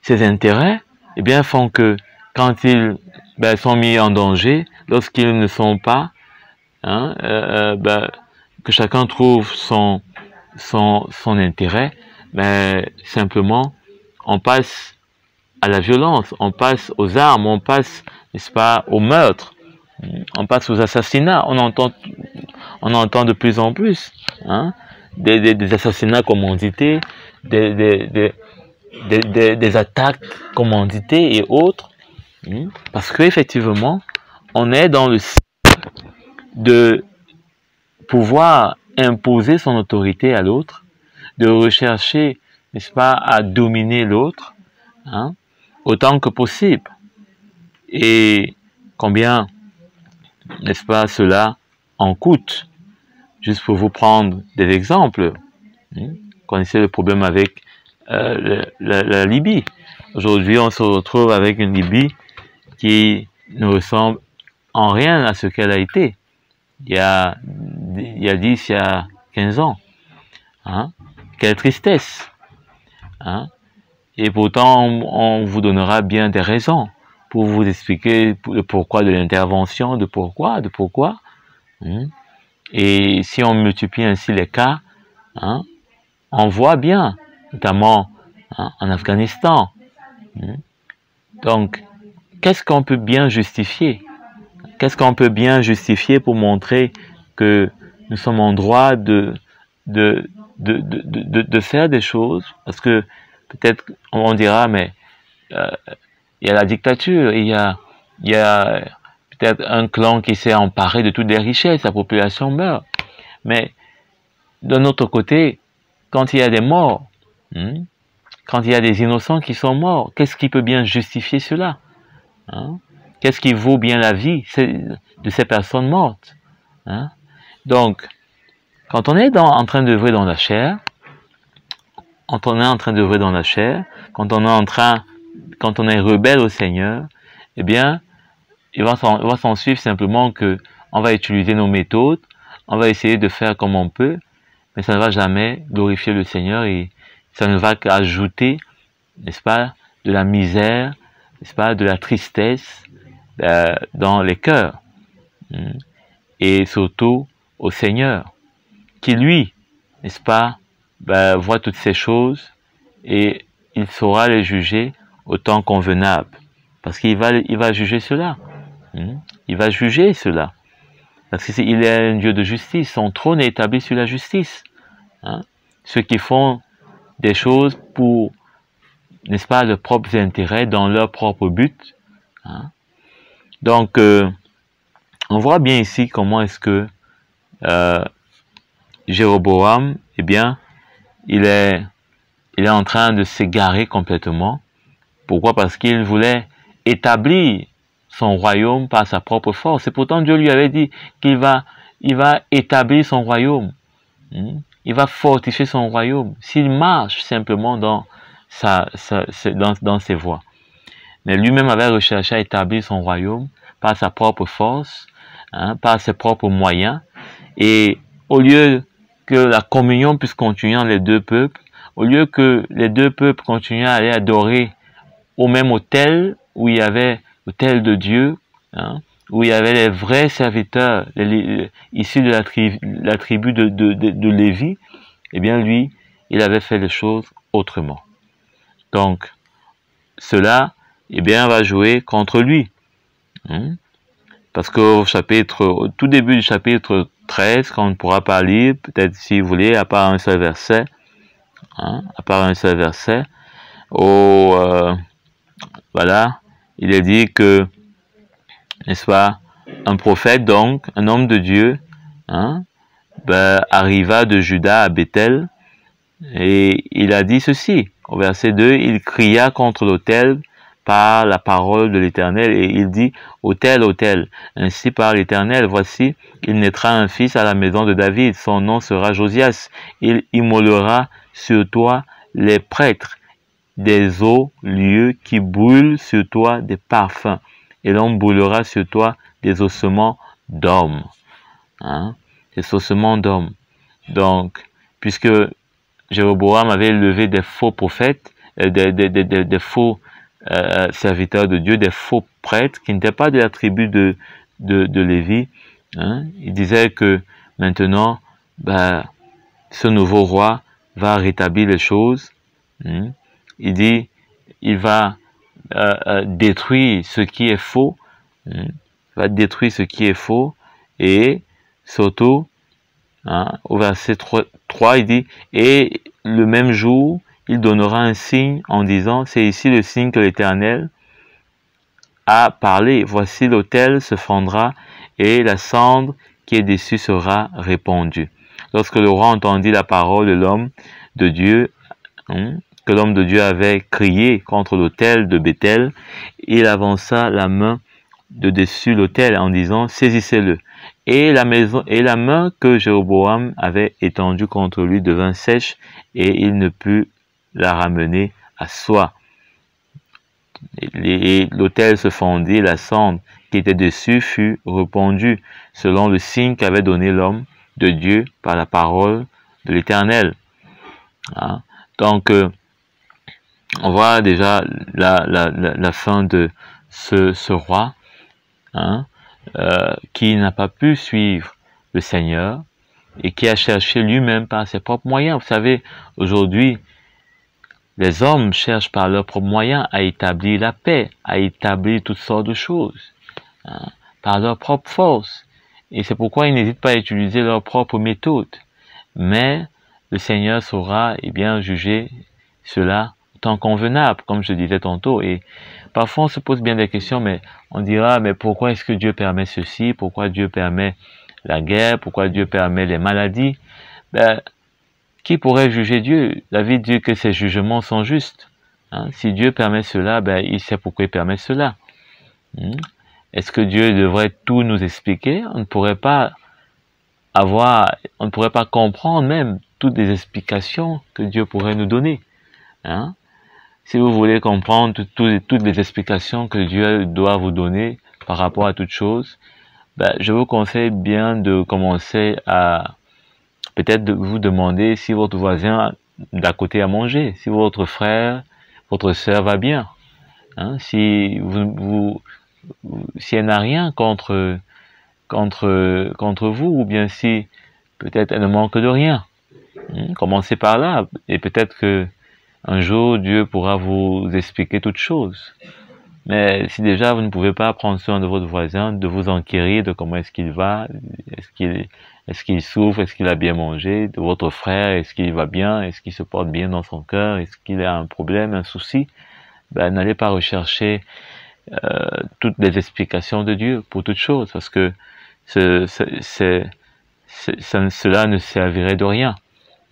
Ces intérêts, eh bien, font que quand ils sont mis en danger, lorsqu'ils ne sont pas, que chacun trouve son intérêt, simplement, on passe à la violence, on passe aux armes, on passe, n'est-ce pas, au meurtre, on passe aux assassinats. On entend de plus en plus des assassinats commandités, des attaques commanditées et autres, parce qu'effectivement, on est dans le cycle de pouvoir imposer son autorité à l'autre, de rechercher, n'est-ce pas, à dominer l'autre, autant que possible. Et combien, n'est-ce pas, cela en coûte. Juste pour vous prendre des exemples. Vous connaissez le problème avec la Libye. Aujourd'hui, on se retrouve avec une Libye qui ne ressemble en rien à ce qu'elle a été il y a 10, il y a 15 ans. Quelle tristesse. Et pourtant, on vous donnera bien des raisons pour vous expliquer le pourquoi de l'intervention, de pourquoi. Et si on multiplie ainsi les cas, on voit bien, notamment en Afghanistan. Donc, qu'est-ce qu'on peut bien justifier? Qu'est-ce qu'on peut bien justifier pour montrer que nous sommes en droit de faire des choses? Parce que peut-être on dira, mais il y a la dictature, il y a peut-être un clan qui s'est emparé de toutes les richesses, la population meurt. Mais d'un autre côté, quand il y a des morts, quand il y a des innocents qui sont morts, qu'est-ce qui peut bien justifier cela? Qu'est-ce qui vaut bien la vie de ces personnes mortes? Donc, quand on est en train d'œuvrer dans la chair, quand on est rebelle au Seigneur, eh bien, il va s'en suivre simplement que on va utiliser nos méthodes, on va essayer de faire comme on peut, mais ça ne va jamais glorifier le Seigneur et ça ne va qu'ajouter, n'est-ce pas, de la misère, n'est-ce pas, de la tristesse dans les cœurs. Et surtout au Seigneur, qui lui, n'est-ce pas, voit toutes ces choses et il saura les juger au temps convenable. Parce qu'il va juger cela. Il va juger cela. Parce qu'il est un Dieu de justice. Son trône est établi sur la justice. Ceux qui font des choses pour, n'est-ce pas, leurs propres intérêts, dans leur propre but. Donc, on voit bien ici comment est-ce que Jéroboam, eh bien, il est en train de s'égarer complètement. Pourquoi? Parce qu'il voulait établir son royaume par sa propre force. Et pourtant, Dieu lui avait dit qu'il va établir son royaume. Il va fortifier son royaume s'il marche simplement dans ses voies. Mais lui-même avait recherché à établir son royaume par sa propre force, par ses propres moyens. Et au lieu que la communion puisse continuer entre les deux peuples, au lieu que les deux peuples continuent à aller adorer au même autel où il y avait l'autel de Dieu, où il y avait les vrais serviteurs issus de la tribu de Lévi, eh bien lui, il avait fait les choses autrement. Donc, cela, eh bien, va jouer contre lui. Parce qu'au tout début du chapitre 13, quand on pourra pas lire, peut-être si vous voulez, à part un seul verset, voilà, il est dit que, n'est-ce pas, un prophète donc, un homme de Dieu, arriva de Juda à Bethel, et il a dit ceci, au verset 2, il cria contre l'autel par la parole de l'Éternel, et il dit, autel, autel, ainsi par l'Éternel, voici, il naîtra un fils à la maison de David, son nom sera Josias, il immolera sur toi les prêtres, des eaux, lieux qui brûlent sur toi des parfums, et l'on brûlera sur toi des ossements d'hommes. Des ossements d'hommes. Donc, puisque Jéroboam avait élevé des faux prophètes, des faux serviteurs de Dieu, des faux prêtres qui n'étaient pas de la tribu de Lévi, il disait que maintenant, ce nouveau roi va rétablir les choses. Il dit, il va détruire ce qui est faux, et surtout, au verset 3, il dit, et le même jour, il donnera un signe en disant, c'est ici le signe que l'Éternel a parlé, voici l'autel se fendra et la cendre qui est dessus sera répandue. Lorsque le roi entendit la parole de l'homme de Dieu, que l'homme de Dieu avait crié contre l'autel de Bethel, il avança la main de dessus l'autel en disant, saisissez-le. Et la main que Jéroboam avait étendue contre lui devint sèche et il ne put la ramener à soi. Et l'autel se fondit, la cendre qui était dessus fut répandue selon le signe qu'avait donné l'homme de Dieu par la parole de l'Éternel. Donc, on voit déjà la fin de ce roi, hein, qui n'a pas pu suivre le Seigneur et qui a cherché lui-même par ses propres moyens. Vous savez, aujourd'hui, les hommes cherchent par leurs propres moyens à établir la paix, à établir toutes sortes de choses, hein, par leur propre force. Et c'est pourquoi ils n'hésitent pas à utiliser leurs propres méthodes. Mais le Seigneur saura bien juger cela tant convenable, comme je disais tantôt. Et parfois on se pose bien des questions, mais on dira, mais pourquoi est-ce que Dieu permet ceci? Pourquoi Dieu permet la guerre? Pourquoi Dieu permet les maladies? Ben, qui pourrait juger Dieu? La vie dit que ses jugements sont justes. Hein? Si Dieu permet cela, ben, il sait pourquoi il permet cela. Est-ce que Dieu devrait tout nous expliquer? On ne pourrait pas comprendre même toutes les explications que Dieu pourrait nous donner. Hein? Si vous voulez comprendre toutes les explications que Dieu doit vous donner par rapport à toute chose, ben, je vous conseille bien de commencer à peut-être vous demander si votre voisin d'à côté a mangé, si votre frère, votre sœur va bien, hein? Si si elle n'a rien contre vous, ou bien si peut-être elle ne manque de rien. Commencez par là, et peut-être que un jour Dieu pourra vous expliquer toutes choses. Mais si déjà vous ne pouvez pas prendre soin de votre voisin, de vous enquérir de comment est-ce qu'il va, est-ce qu'il souffre, est-ce qu'il a bien mangé, de votre frère, est-ce qu'il va bien, est-ce qu'il se porte bien dans son cœur, est-ce qu'il a un problème, un souci, ben, n'allez pas rechercher toutes les explications de Dieu pour toutes choses, parce que cela ne servirait de rien,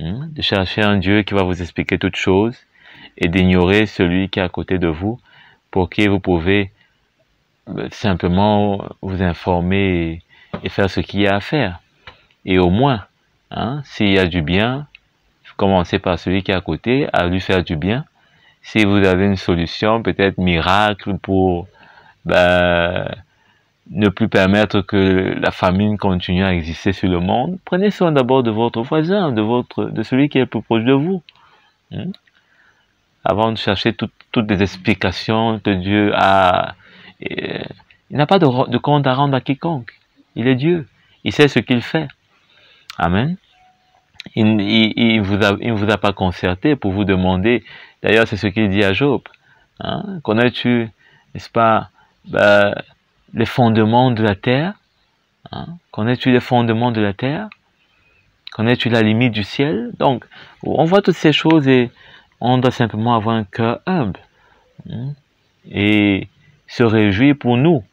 de chercher un Dieu qui va vous expliquer toutes choses et d'ignorer celui qui est à côté de vous, pour qui vous pouvez simplement vous informer et faire ce qu'il y a à faire. Et au moins, s'il y a du bien, commencez par celui qui est à côté, à lui faire du bien. Si vous avez une solution, peut-être miracle, pour ne plus permettre que la famine continue à exister sur le monde, prenez soin d'abord de votre voisin, de celui qui est le plus proche de vous. Avant de chercher toutes les explications que Dieu a. Il n'a pas de compte à rendre à quiconque. Il est Dieu. Il sait ce qu'il fait. Amen. Il vous a pas concerté pour vous demander. D'ailleurs, c'est ce qu'il dit à Job. Connais-tu, n'est-ce pas, les fondements de la terre? Connais-tu les fondements de la terre? Connais-tu la limite du ciel? Donc, on voit toutes ces choses et on doit simplement avoir un cœur humble et se réjouir pour nous.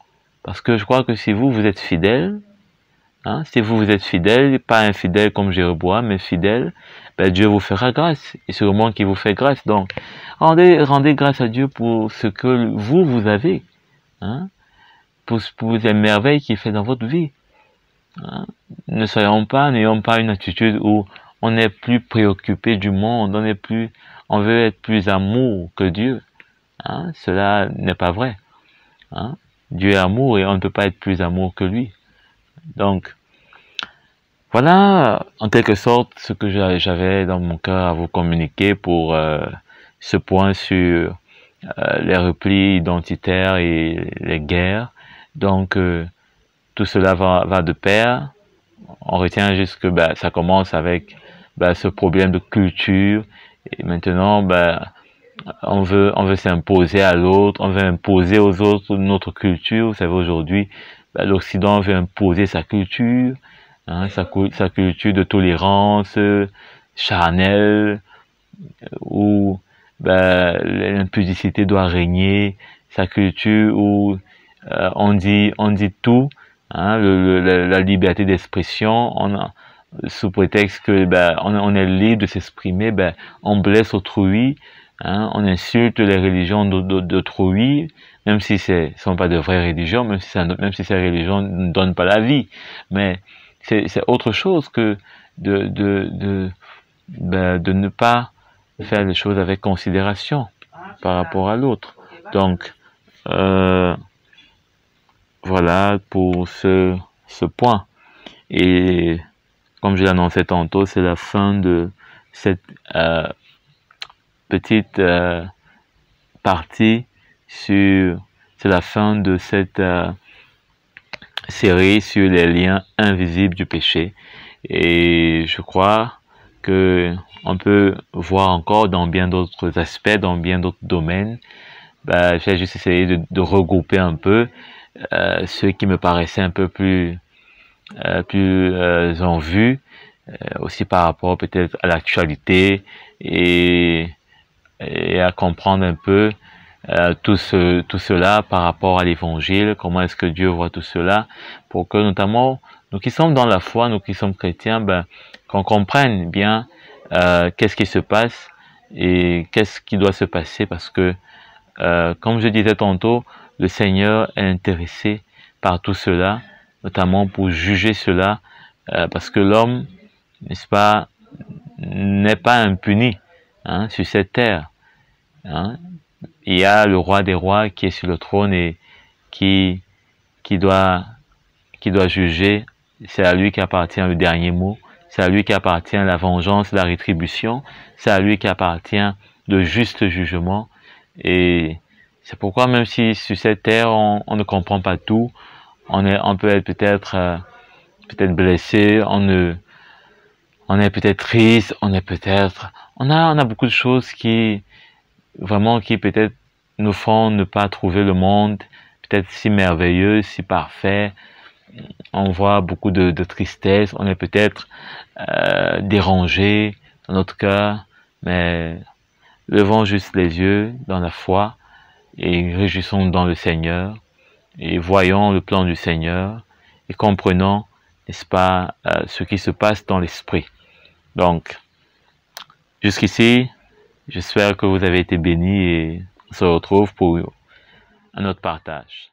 Parce que je crois que si vous êtes fidèle, si vous êtes fidèle, pas infidèle comme Jéroboam, mais fidèle, Dieu vous fera grâce. Et c'est le monde qui vous fait grâce. Donc, rendez grâce à Dieu pour ce que vous avez, pour les merveilles qu'il fait dans votre vie. N'ayons pas une attitude où on est plus préoccupé du monde, on veut être plus amour que Dieu. Cela n'est pas vrai. Dieu est amour et on ne peut pas être plus amour que lui. Donc, voilà en quelque sorte ce que j'avais dans mon cœur à vous communiquer pour ce point sur les replis identitaires et les guerres. Donc, tout cela va de pair. On retient juste que ça commence avec ce problème de culture, et maintenant on veut s'imposer à l'autre, on veut imposer aux autres notre culture. Vous savez, aujourd'hui l'Occident veut imposer sa culture, sa culture de tolérance charnelle, où l'impudicité doit régner, sa culture où on dit tout, la liberté d'expression, sous prétexte que on est libre de s'exprimer, on blesse autrui, on insulte les religions d'autrui, même si ce sont pas de vraies religions, même si ces religions ne donnent pas la vie, mais c'est autre chose que de ne pas faire les choses avec considération par rapport à l'autre. Donc voilà pour ce point. Et comme je l'annonçais tantôt, c'est la fin de cette petite partie sur la fin de cette série sur les liens invisibles du péché. Et je crois que on peut voir encore dans bien d'autres aspects, dans bien d'autres domaines. J'ai juste essayé de regrouper un peu ceux qui me paraissaient un peu plus en vue, aussi par rapport peut-être à l'actualité et à comprendre un peu tout cela par rapport à l'évangile, comment est-ce que Dieu voit tout cela, pour que notamment nous qui sommes dans la foi, nous qui sommes chrétiens, qu'on comprenne bien qu'est-ce qui se passe et qu'est-ce qui doit se passer, parce que comme je disais tantôt, le Seigneur est intéressé par tout cela, notamment pour juger cela, parce que l'homme, n'est-ce pas, n'est pas impuni sur cette terre. Il y a le roi des rois qui est sur le trône et qui doit juger. C'est à lui qui appartient le dernier mot. C'est à lui qui appartient la vengeance, la rétribution. C'est à lui qui appartient le juste jugement. Et c'est pourquoi même si sur cette terre on ne comprend pas tout, on peut être peut-être blessé, on est peut-être triste, on a beaucoup de choses qui peut-être nous font ne pas trouver le monde peut-être si merveilleux, si parfait. On voit beaucoup de tristesse, on est peut-être dérangé dans notre cœur, mais levons juste les yeux dans la foi et réjouissons dans le Seigneur et voyons le plan du Seigneur et comprenons, n'est-ce pas, ce qui se passe dans l'esprit. Donc, jusqu'ici, j'espère que vous avez été bénis et on se retrouve pour un autre partage.